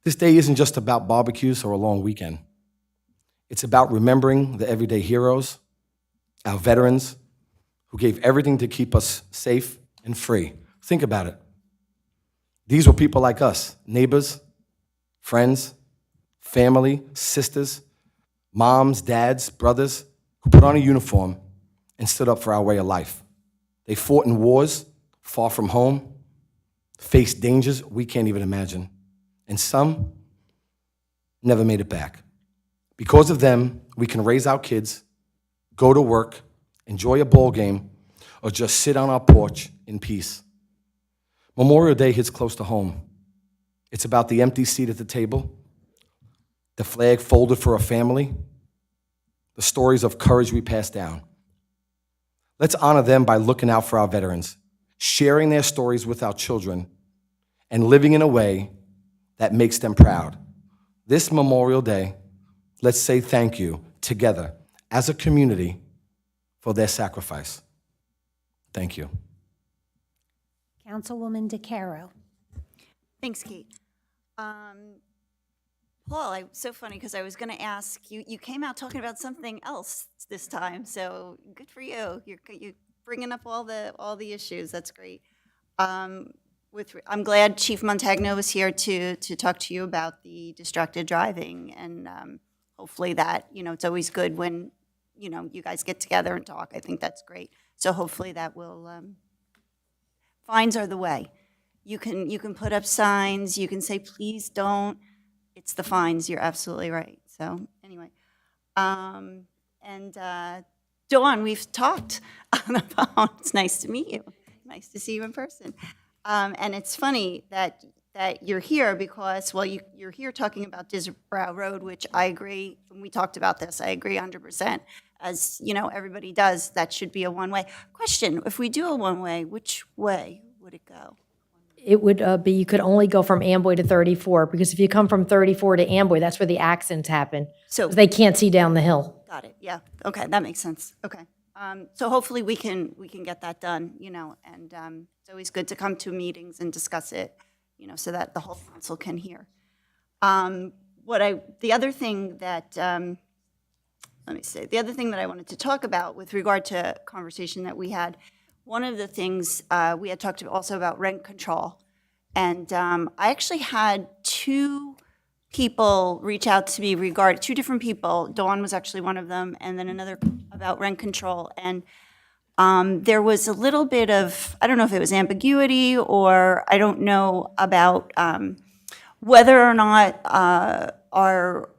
S7: This day isn't just about barbecues or a long weekend. It's about remembering the everyday heroes, our veterans, who gave everything to keep us safe and free. Think about it. These were people like us, neighbors, friends, family, sisters, moms, dads, brothers, who put on a uniform and stood up for our way of life. They fought in wars far from home, faced dangers we can't even imagine, and some never made it back. Because of them, we can raise our kids, go to work, enjoy a ball game, or just sit on our porch in peace. Memorial Day hits close to home. It's about the empty seat at the table, the flag folded for a family, the stories of courage we pass down. Let's honor them by looking out for our veterans, sharing their stories with our children, and living in a way that makes them proud. This Memorial Day, let's say thank you together as a community for their sacrifice. Thank you.
S3: Councilwoman DeCaro.
S8: Thanks, Kate. Paul, so funny because I was going to ask you. You came out talking about something else this time, so good for you. You're bringing up all the issues. That's great. I'm glad Chief Montagno was here to talk to you about the distracted driving, and hopefully that it's always good when you guys get together and talk. I think that's great. So hopefully that will. Fines are the way. You can put up signs. You can say please don't. It's the fines. You're absolutely right. So anyway, and Dawn, we've talked on the phone. It's nice to meet you. Nice to see you in person. And it's funny that you're here because, well, you're here talking about Disbrow Road, which I agree. When we talked about this, I agree 100%. As everybody does, that should be a one-way. Question: if we do a one-way, which way would it go?
S5: It would be, you could only go from Amboy to 34, because if you come from 34 to Amboy, that's where the accidents happen.
S8: So
S5: 'Cause they can't see down the hill.
S8: got it. Yeah. Okay, that makes sense. Okay. So hopefully we can get that done. And it's always good to come to meetings and discuss it. So that the whole council can hear. The other thing that I wanted to talk about with regard to conversation that we had. One of the things we had talked also about rent control, and I actually had two people reach out to me regarding two different people. Dawn was actually one of them, and then another about rent control. And there was a little bit of, I don't know if it was ambiguity, or I don't know about whether or not our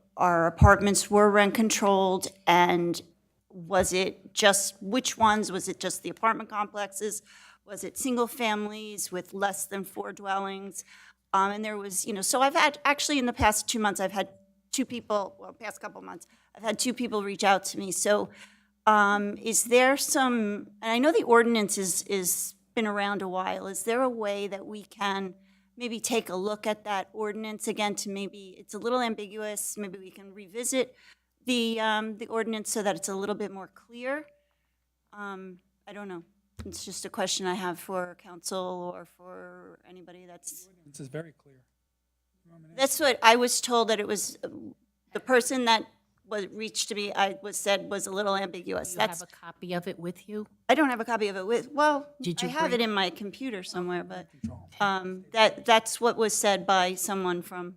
S8: apartments were rent controlled, and was it just, which ones? Was it just the apartment complexes? Was it single families with less than 4 dwellings? And there was, so I've had, actually in the past 2 months, I've had two people, past couple months, I've had two people reach out to me. So is there some, and I know the ordinance is been around a while, is there a way that we can maybe take a look at that ordinance again to maybe, it's a little ambiguous, maybe we can revisit the ordinance so that it's a little bit more clear? I don't know. It's just a question I have for council or for anybody that's.
S2: This is very clear.
S8: That's what I was told, that it was the person that was reached to me, I was said was a little ambiguous.
S1: You have
S8: That's,
S1: a copy of it with you?
S8: I don't have a copy of it with, well,
S1: Did
S8: I
S1: you
S8: have
S1: bring-
S8: it in my computer somewhere, but that's what was said by someone from,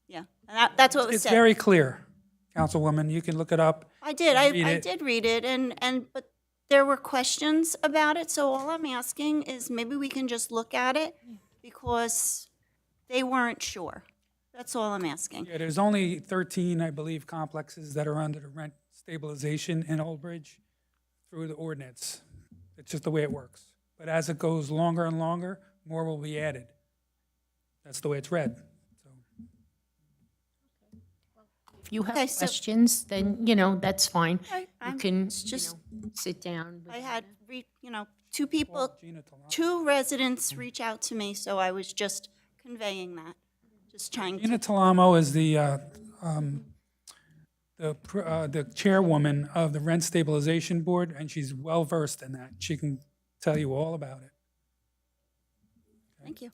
S8: yeah, and that's what was
S2: It's
S8: said.
S2: very clear, Councilwoman. You can look it up.
S8: I did,
S2: read
S8: I
S2: it.
S8: did read it, but there were questions about it, so all I'm asking is maybe we can just look at it, because they weren't sure. That's all I'm asking.
S2: Yeah, there's only 13, I believe, complexes that are under the rent stabilization in Old Bridge through the ordinance. It's just the way it works. But as it goes longer and longer, more will be added. That's the way it's read. So,
S1: If you have
S8: Okay, so-
S1: questions, then, you know, that's fine. You
S8: I'm
S1: can,
S8: just-
S1: sit down. with
S8: I had, two people,
S2: Gina Talano.
S8: two residents reach out to me, so I was just conveying that, just trying to.
S2: Gina Talamo is the chairwoman of the Rent Stabilization Board, and she's well-versed in that. She can tell you all about it.
S8: Thank you.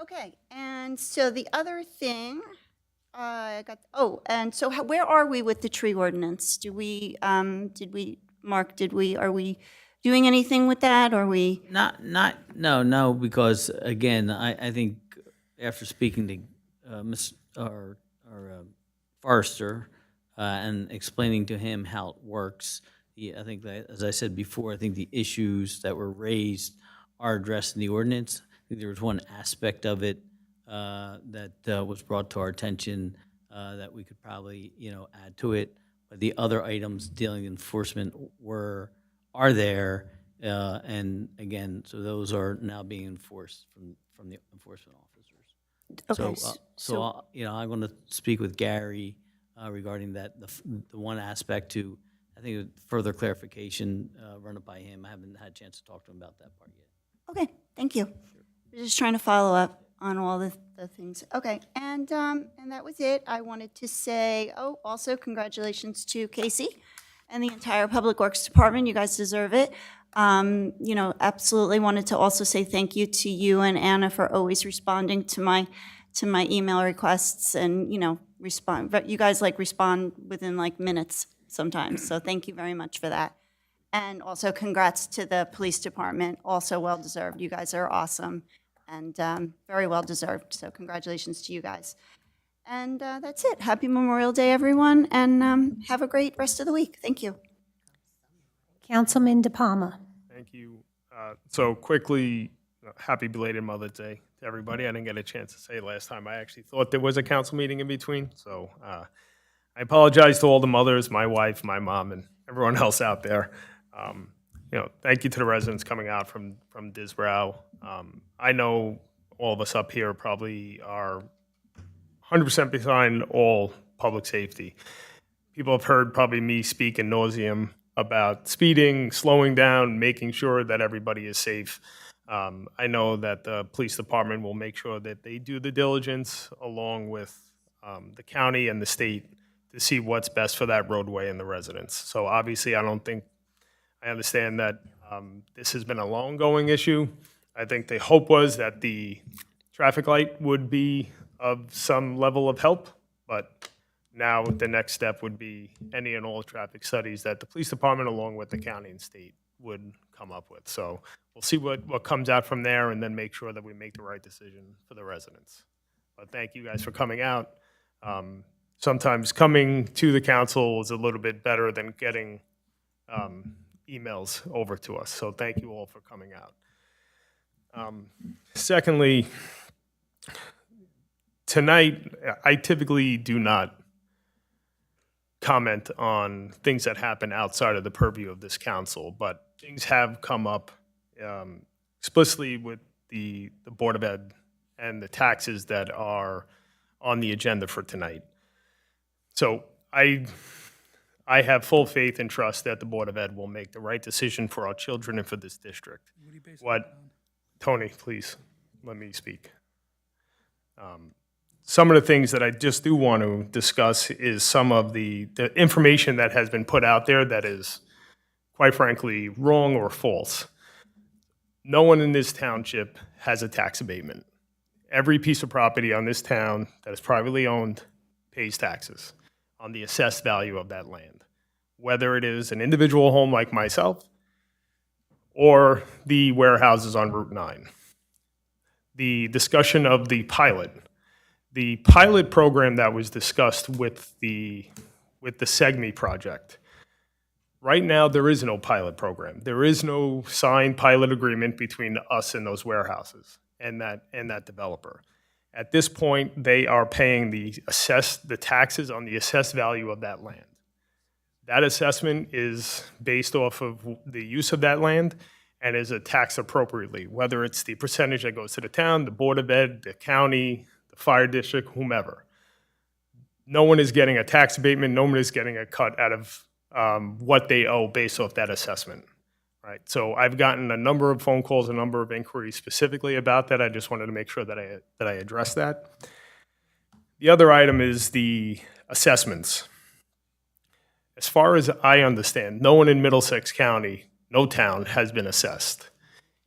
S8: Okay, and so the other thing, I got, and so where are we with the tree ordinance? Are we doing anything with that, or we?
S12: No, because again, I think after speaking to Forrester and explaining to him how it works, I think that, as I said before, I think the issues that were raised are addressed in the ordinance. I think there was one aspect of it that was brought to our attention that we could probably, add to it. But the other items dealing with enforcement are there, and again, so those are now being enforced from the enforcement officers.
S8: Okay,
S12: So I'm going to speak with Gary regarding that, the one aspect to, I think, further clarification, run it by him. I haven't had a chance to talk to him about that part yet.
S8: Okay, thank you. We're just trying to follow up on all the things. Okay, and that was it. I wanted to say, also congratulations to Casey and the entire Public Works Department. You guys deserve it. Absolutely wanted to also say thank you to you and Anna for always responding to my email requests and, respond. But you guys respond within minutes sometimes, so thank you very much for that. And also congrats to the police department, also well-deserved. You guys are awesome and very well-deserved, so congratulations to you guys. And that's it. Happy Memorial Day, everyone, and have a great rest of the week. Thank you.
S3: Councilman DePalma.
S10: Thank you. So quickly, happy belated Mother's Day to everybody. I didn't get a chance to say it last time. I actually thought there was a council meeting in between, so I apologize to all the mothers, my wife, my mom, and everyone else out there. Thank you to the residents coming out from Disbrow. I know all of us up here probably are 100% behind all public safety. People have heard probably me speak in nauseam about speeding, slowing down, making sure that everybody is safe. I know that the police department will make sure that they do the diligence along with the county and the state to see what's best for that roadway and the residents. So obviously, I understand that this has been a long-going issue. I think the hope was that the traffic light would be of some level of help, but now the next step would be any and all traffic studies that the police department, along with the county and state, would come up with. So we'll see what comes out from there and then make sure that we make the right decision for the residents. But thank you guys for coming out. Sometimes coming to the council is a little bit better than getting emails over to us. So thank you all for coming out. Secondly, tonight, I typically do not comment on things that happen outside of the purview of this council, but things have come up explicitly with the Board of Ed and the taxes that are on the agenda for tonight. So I have full faith and trust that the Board of Ed will make the right decision for our children and for this district. Tony, please, let me speak. Some of the things that I just do want to discuss is some of the information that has been put out there that is, quite frankly, wrong or false. No one in this township has a tax abatement. every piece of property on this town that is privately owned pays taxes on the assessed value of that land, whether it is an individual home like myself or the warehouses on Route 9. The discussion of the pilot program that was discussed with the SEGME project. Right now, there is no pilot program. There is no signed pilot agreement between us and those warehouses and that developer. At this point, they are paying the taxes on the assessed value of that land. That assessment is based off of the use of that land and is taxed appropriately, whether it's the percentage that goes to the town, the Board of Ed, the county, the fire district, whomever. No one is getting a tax abatement. No one is getting a cut out of what they owe based off that assessment, right? So I've gotten a number of phone calls, a number of inquiries specifically about that. I just wanted to make sure that I addressed that. The other item is the assessments. As far as I understand, no one in Middlesex County, no town, has been assessed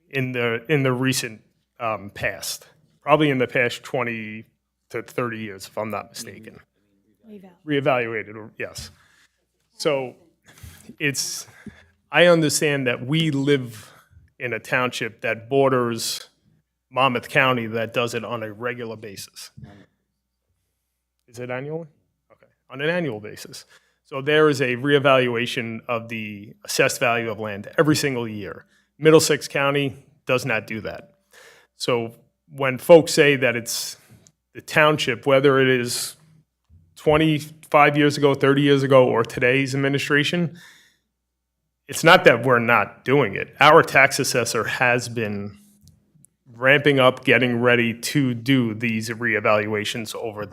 S10: in the recent past. Probably in the past 20 to 30 years, if I'm not mistaken. Reevaluated, yes. So I understand that we live in a township that borders Monmouth County that does it on a regular basis. Is it annually? Okay, on an annual basis. So there is a reevaluation of the assessed value of land every single year. Middlesex County does not do that. So when folks say that it's the township, whether it is 25 years ago, 30 years ago, or today's administration, it's not that we're not doing it. Our tax assessor has been ramping up, getting ready to do these reevaluations over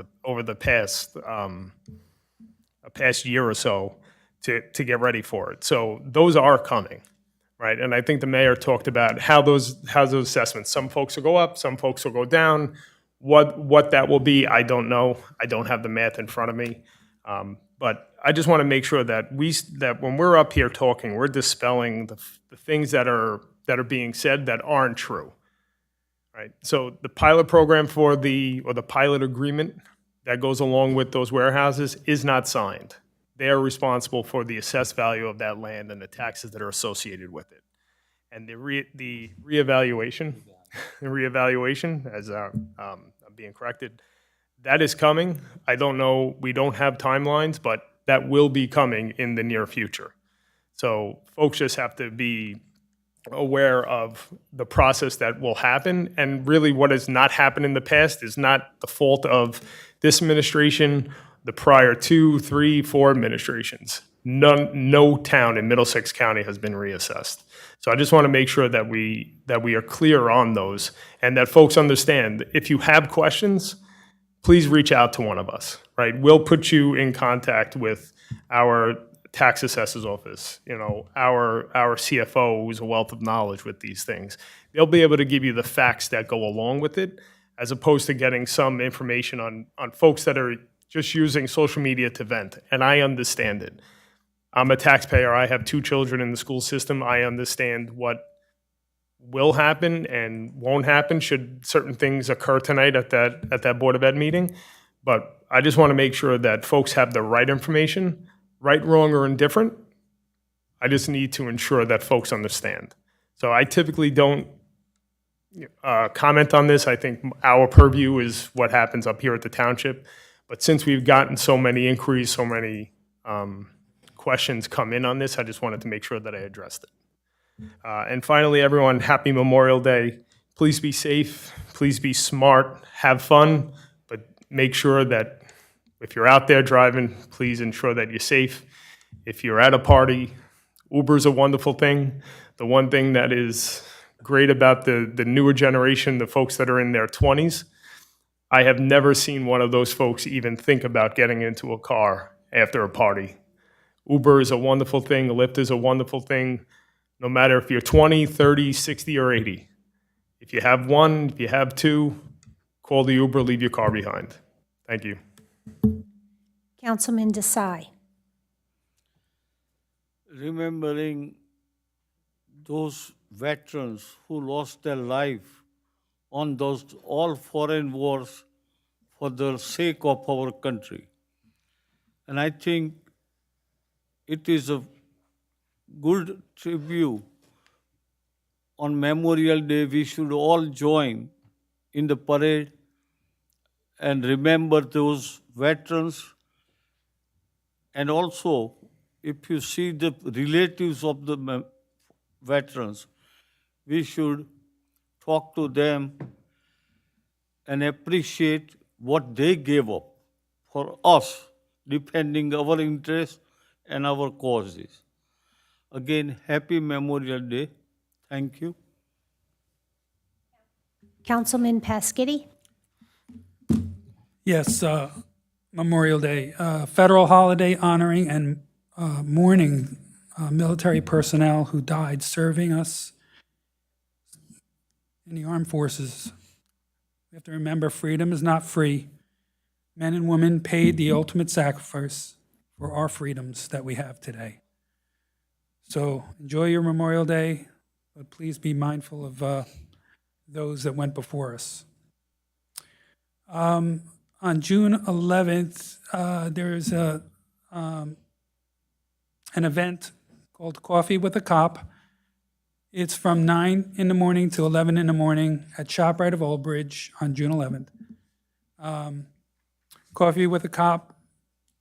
S10: the past year or so to get ready for it. So those are coming, right? And I think the mayor talked about how those assessments, some folks will go up, some folks will go down. What that will be, I don't know. I don't have the math in front of me. But I just want to make sure that when we're up here talking, we're dispelling the things that are being said that aren't true, right? So the pilot program or the pilot agreement that goes along with those warehouses is not signed. They are responsible for the assessed value of that land and the taxes that are associated with it. And the reevaluation, as I'm being corrected, that is coming. I don't know, we don't have timelines, but that will be coming in the near future. So folks just have to be aware of the process that will happen. And really what has not happened in the past is not the fault of this administration, the prior 2, 3, 4 administrations. No town in Middlesex County has been reassessed. So I just want to make sure that we are clear on those and that folks understand, if you have questions, please reach out to one of us, right? We'll put you in contact with our tax assessor's office, our CFO, who's a wealth of knowledge with these things. They'll be able to give you the facts that go along with it, as opposed to getting some information on folks that are just using social media to vent. And I understand it. I'm a taxpayer. I have 2 children in the school system. I understand what will happen and won't happen should certain things occur tonight at that Board of Ed meeting. But I just want to make sure that folks have the right information, right, wrong, or indifferent. I just need to ensure that folks understand. So I typically don't comment on this. I think our purview is what happens up here at the township. But since we've gotten so many inquiries, so many questions come in on this, I just wanted to make sure that I addressed it. And finally, everyone, happy Memorial Day. Please be safe. Please be smart. Have fun. But make sure that if you're out there driving, please ensure that you're safe. If you're at a party, Uber is a wonderful thing. The one thing that is great about the newer generation, the folks that are in their 20s, I have never seen one of those folks even think about getting into a car after a party. Uber is a wonderful thing. Lyft is a wonderful thing. No matter if you're 20, 30, 60, or 80. If you have one, if you have 2, call the Uber, leave your car behind. Thank you.
S3: Councilman Desai.
S16: Remembering those veterans who lost their life on those all foreign wars for the sake of our country. And I think it is a good tribute. On Memorial Day, we should all join in the parade and remember those veterans. And also, if you see the relatives of the veterans, we should talk to them and appreciate what they gave up for us, defending our interests and our causes. Again, happy Memorial Day. Thank you.
S3: Councilman Pasquini?
S2: Yes, Memorial Day, federal holiday honoring and mourning military personnel who died serving us in the armed forces. We have to remember freedom is not free. Men and women paid the ultimate sacrifice for our freedoms that we have today. So enjoy your Memorial Day, but please be mindful of those that went before us. On June 11th, there's an event called Coffee with a Cop. It's from 9 in the morning to 11 in the morning at ShopRite of Old Bridge on June 11th. Coffee with a Cop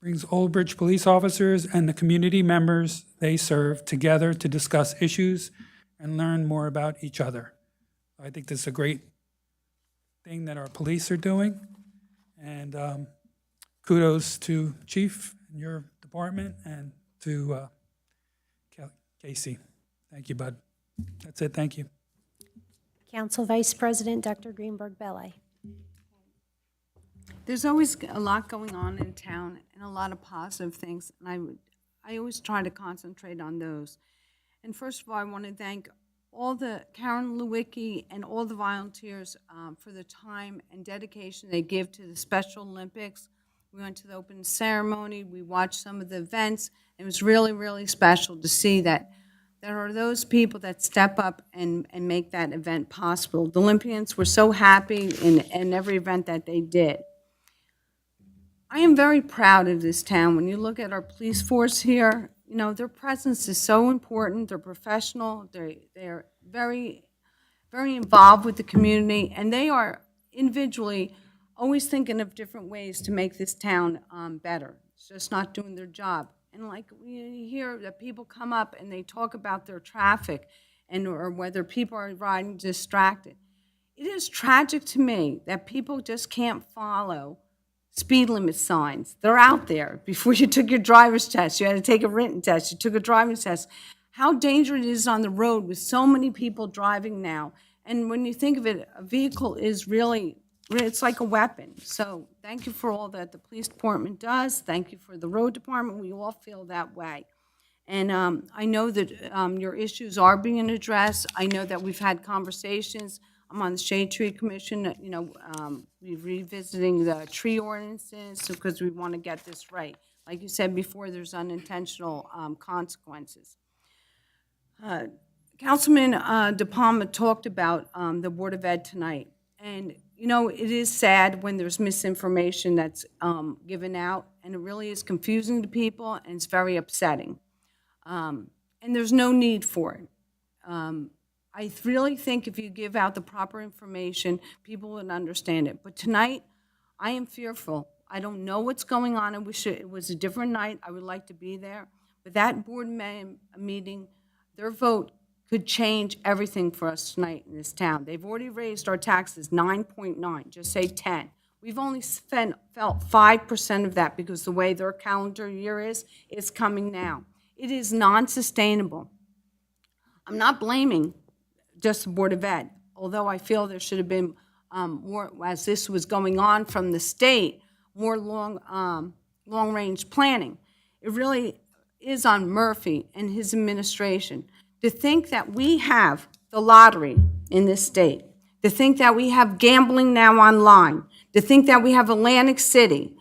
S2: brings Old Bridge police officers and the community members they serve together to discuss issues and learn more about each other. I think this is a great thing that our police are doing. And kudos to Chief and your department and to Casey. Thank you, bud. That's it. Thank you.
S3: Council Vice President Dr. Greenberg Belli.
S11: There's always a lot going on in town and a lot of positive things, and I always try to concentrate on those. And first of all, I want to thank all the Karen Lewicki and all the volunteers for the time and dedication they give to the Special Olympics. We went to the open ceremony, we watched some of the events, and it was really, really special to see that there are those people that step up and make that event possible. The Olympians were so happy in every event that they did. I am very proud of this town. When you look at our police force here, you know, their presence is so important. They're professional. They're very, very involved with the community, and they are individually always thinking of different ways to make this town better. It's just not doing their job. And like we hear that people come up and they talk about their traffic or whether people are riding distracted. It is tragic to me that people just can't follow speed limit signs. They're out there. Before you took your driver's test, you had to take a written test, you took a driver's test. How dangerous it is on the road with so many people driving now. And when you think of it, a vehicle is really, it's like a weapon. So thank you for all that the police department does. Thank you for the road department. We all feel that way. And I know that your issues are being addressed. I know that we've had conversations. I'm on the Shade Tree Commission, you know, we're revisiting the tree ordinances because we want to get this right. Like you said before, there's unintentional consequences. Councilman De Palma talked about the Board of Ed tonight. And, you know, it is sad when there's misinformation that's given out, and it really is confusing to people, and it's very upsetting. And there's no need for it. I really think if you give out the proper information, people would understand it. But tonight, I am fearful. I don't know what's going on. I wish it was a different night. I would like to be there. But that board meeting, their vote could change everything for us tonight in this town. They've already raised our taxes 9.9, just say 10. We've only felt 5% of that because the way their calendar year is, it's coming now. It is non-sustainable. I'm not blaming just the Board of Ed, although I feel there should have been more, as this was going on from the state, more long-range planning. It really is on Murphy and his administration to think that we have the lottery in this state, to think that we have gambling now online, to think that we have Atlantic City.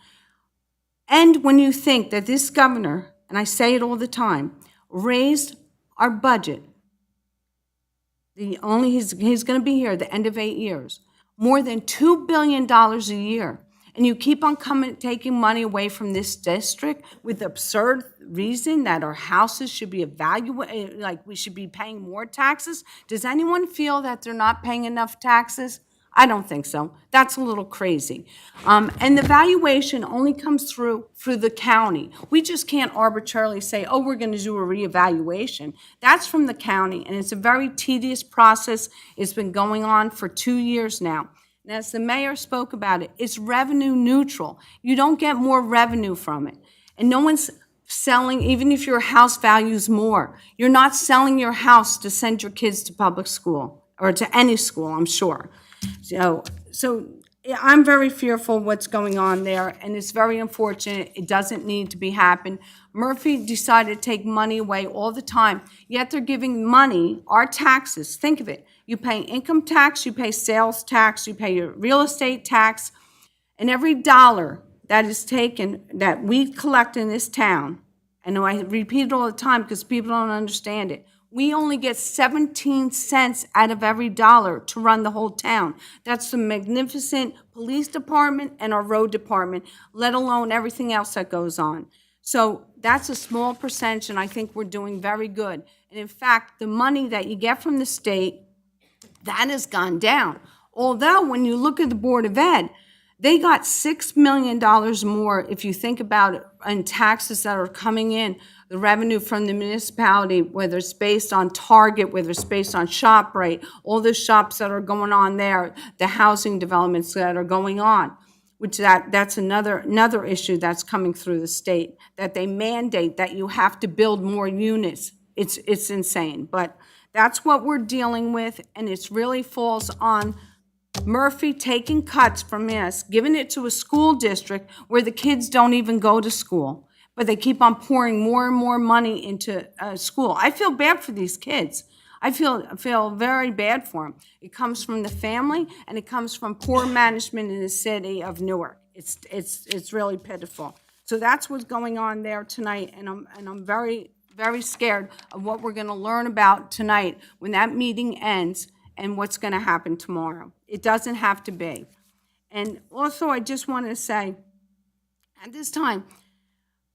S11: And when you think that this governor, and I say it all the time, raised our budget, he's going to be here at the end of 8 years. more than $2 billion a year. And you keep on taking money away from this district with the absurd reason that our houses should be evaluated, like we should be paying more taxes. Does anyone feel that they're not paying enough taxes? I don't think so. That's a little crazy. And the valuation only comes through the county. We just can't arbitrarily say, oh, we're going to do a reevaluation. That's from the county, and it's a very tedious process. It's been going on for 2 years now. And as the mayor spoke about it, it's revenue neutral. You don't get more revenue from it. And no one's selling, even if your house values more, you're not selling your house to send your kids to public school or to any school, I'm sure. So I'm very fearful what's going on there, and it's very unfortunate. It doesn't need to be happen. Murphy decided to take money away all the time, yet they're giving money, our taxes, think of it. You pay income tax, you pay sales tax, you pay your real estate tax, and every dollar that is taken, that we collect in this town, and I repeat it all the time because people don't understand it, we only get 17 cents out of every dollar to run the whole town. That's the magnificent police department and our road department, let alone everything else that goes on. So that's a small percentage, and I think we're doing very good. And in fact, the money that you get from the state, that has gone down. Although when you look at the Board of Ed, they got $6 million more, if you think about it, in taxes that are coming in, the revenue from the municipality, whether it's based on Target, whether it's based on ShopRite, all the shops that are going on there, the housing developments that are going on, which that's another issue that's coming through the state, that they mandate that you have to build more units. It's insane, but that's what we're dealing with, and it really falls on Murphy taking cuts from us, giving it to a school district where the kids don't even go to school, but they keep on pouring more and more money into school. I feel bad for these kids. I feel very bad for them. It comes from the family, and it comes from poor management in the city of Newark. It's really pitiful. So that's what's going on there tonight, and I'm very, very scared of what we're going to learn about tonight when that meeting ends and what's going to happen tomorrow. It doesn't have to be. And also, I just want to say, at this time,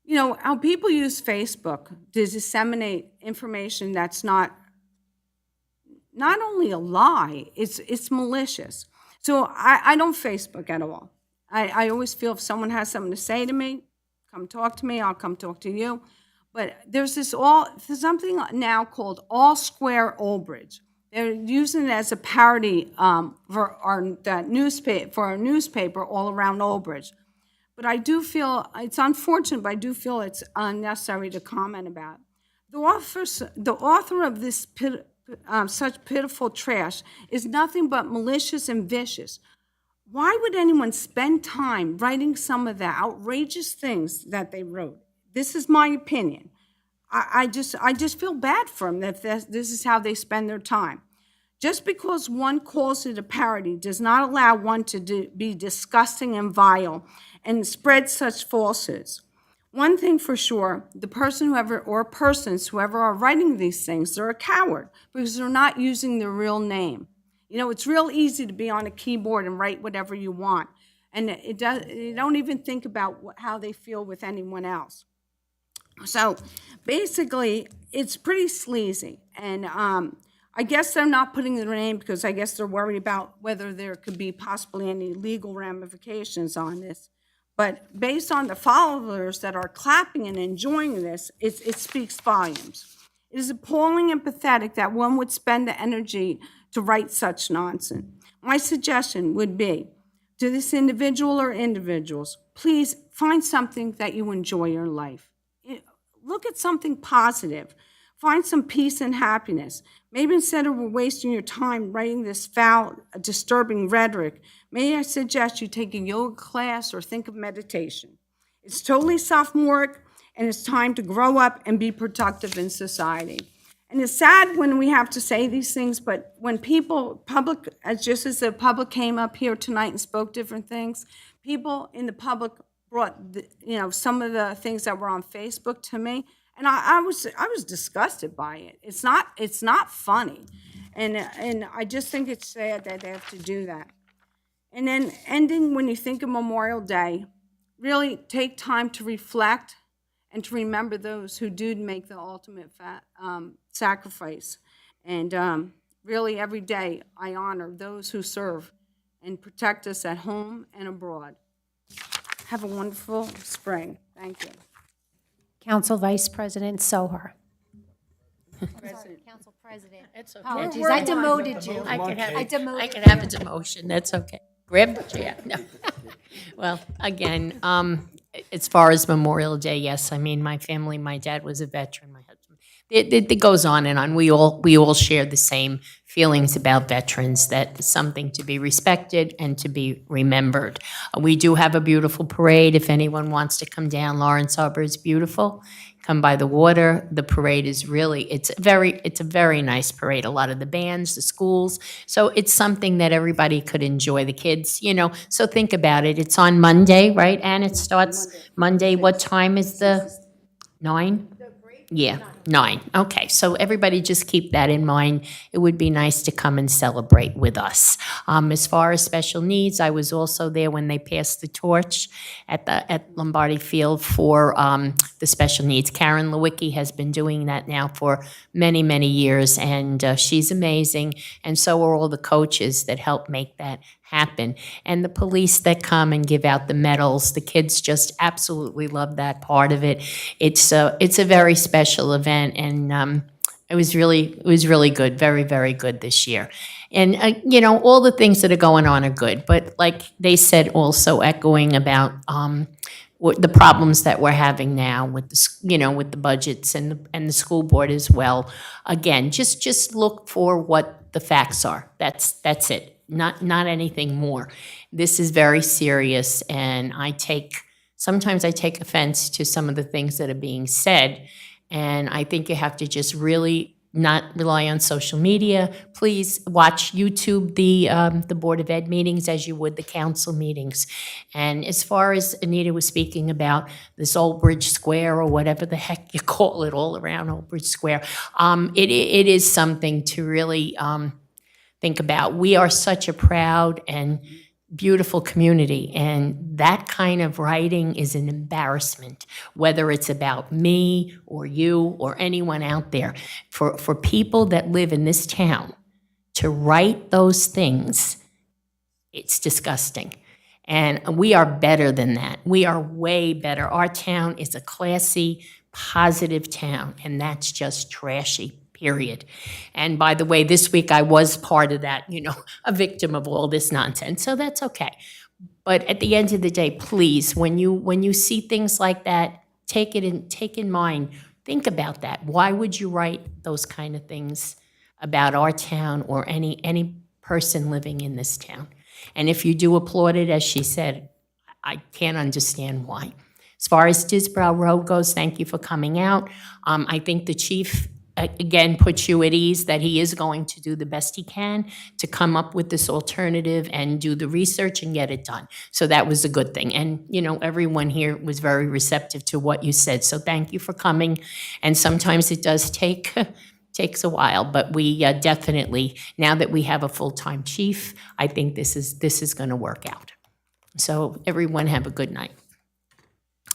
S11: you know, how people use Facebook to disseminate information that's not only a lie, it's malicious. So I don't Facebook at all. I always feel if someone has something to say to me, come talk to me, I'll come talk to you. But there's something now called All Square Old Bridge. They're using it as a parody for our newspaper all around Old Bridge. But I do feel, it's unfortunate, but I do feel it's unnecessary to comment about. The author of this such pitiful trash is nothing but malicious and vicious. Why would anyone spend time writing some of the outrageous things that they wrote? This is my opinion. I just feel bad for them that this is how they spend their time. Just because one calls it a parody does not allow one to be disgusting and vile and spread such falsehoods. One thing for sure, the person or persons whoever are writing these things, they're a coward because they're not using their real name. You know, it's real easy to be on a keyboard and write whatever you want, and you don't even think about how they feel with anyone else. So basically, it's pretty sleazy, and I guess they're not putting their name because I guess they're worried about whether there could be possibly any legal ramifications on this. But based on the followers that are clapping and enjoying this, it speaks volumes. It is appalling and pathetic that one would spend the energy to write such nonsense. My suggestion would be to this individual or individuals, please find something that you enjoy in your life. Look at something positive. Find some peace and happiness. Maybe instead of wasting your time writing this foul, disturbing rhetoric, may I suggest you take a yoga class or think of meditation. It's totally sophomoric, and it's time to grow up and be productive in society. And it's sad when we have to say these things, but when just as the public came up here tonight and spoke different things, people in the public brought some of the things that were on Facebook to me, and I was disgusted by it. It's not funny, and I just think it's sad that they have to do that. And then ending, when you think of Memorial Day, really take time to reflect and to remember those who did make the ultimate sacrifice. And really, every day, I honor those who serve and protect us at home and abroad. Have a wonderful spring. Thank you.
S3: Council Vice President Soher. Council President.
S1: It's okay.
S3: Apologies, I demoted you.
S1: I can have a demotion, that's okay. Grab the chair. No. Well, again, as far as Memorial Day, yes, I mean, my family, my dad was a veteran, my husband. It goes on and on. We all share the same feelings about veterans, that it's something to be respected and to be remembered. We do have a beautiful parade. If anyone wants to come down, Lawrence Harbor is beautiful. Come by the water. The parade is really, it's a very nice parade. A lot of the bands, the schools. So it's something that everybody could enjoy, the kids, So think about it. It's on Monday, right? And it starts Monday. What time is the 9? Yeah, 9. Okay, so everybody just keep that in mind. It would be nice to come and celebrate with us. As far as special needs, I was also there when they passed the torch at Lombardi Field for the special needs. Karen Lewicki has been doing that now for many, many years, and she's amazing. And so are all the coaches that help make that happen. And the police that come and give out the medals, the kids just absolutely love that part of it. It's a very special event, and it was really good, very, very good this year. And all the things that are going on are good, but like they said, also echoing about what the problems that we're having now with with the budgets and the school board as well. Again, just look for what the facts are. That's it. Not anything more. This is very serious, and sometimes I take offense to some of the things that are being said, and I think you have to just really not rely on social media. Please watch YouTube, the Board of Ed meetings as you would the council meetings. And as far as Anita was speaking about this Old Bridge Square, or whatever the heck you call it, all around Old Bridge Square, it is something to really think about. We are such a proud and beautiful community, and that kind of writing is an embarrassment, whether it's about me or you or anyone out there. For people that live in this town to write those things, it's disgusting. And we are better than that. We are way better. Our town is a classy, positive town, and that's just trashy. Period. And by the way, this week I was part of that, a victim of all this nonsense. So that's okay. But at the end of the day, please, when you see things like that, take in mind. Think about that. Why would you write those kind of things about our town or any person living in this town? And if you do applaud it, as she said, I can't understand why. As far as Disbrow Road goes, thank you for coming out. I think the chief again puts you at ease that he is going to do the best he can to come up with this alternative and do the research and get it done. So that was a good thing. And, everyone here was very receptive to what you said. So thank you for coming. And sometimes it does takes a while, but we definitely, now that we have a full-time chief, I think this is going to work out. So everyone have a good night.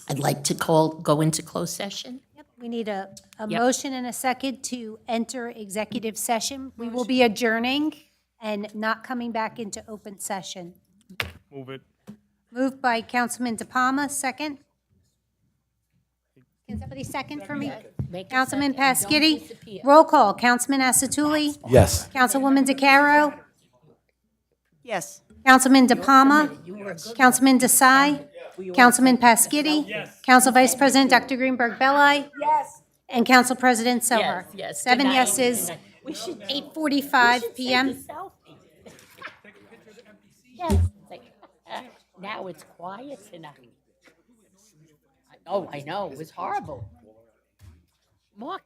S1: I'd like to go into closed session.
S3: We need a
S1: Yep.
S3: motion and a second to enter executive session. We will be adjourning and not coming back into open session.
S10: Move it.
S3: Moved by Councilman DePalma, second. Can somebody second for me?
S1: Make a
S3: Councilman
S1: second. Don't
S3: Pasquitti.
S1: disappear.
S3: Roll call. Councilman Asatuli.
S7: Yes.
S3: Councilwoman DeCaro.
S8: Yes.
S3: Councilman DePalma. Councilman Desai. Councilman Pasquitti. Council Vice President Dr. Greenberg Belli.
S11: Yes.
S3: And Council President Soher.
S1: Yes.
S3: 7
S1: Good night.
S3: yeses,
S1: We should
S3: 8:45 PM.
S1: Yes. Now it's quiet tonight. Oh, I know, it was horrible. Mark.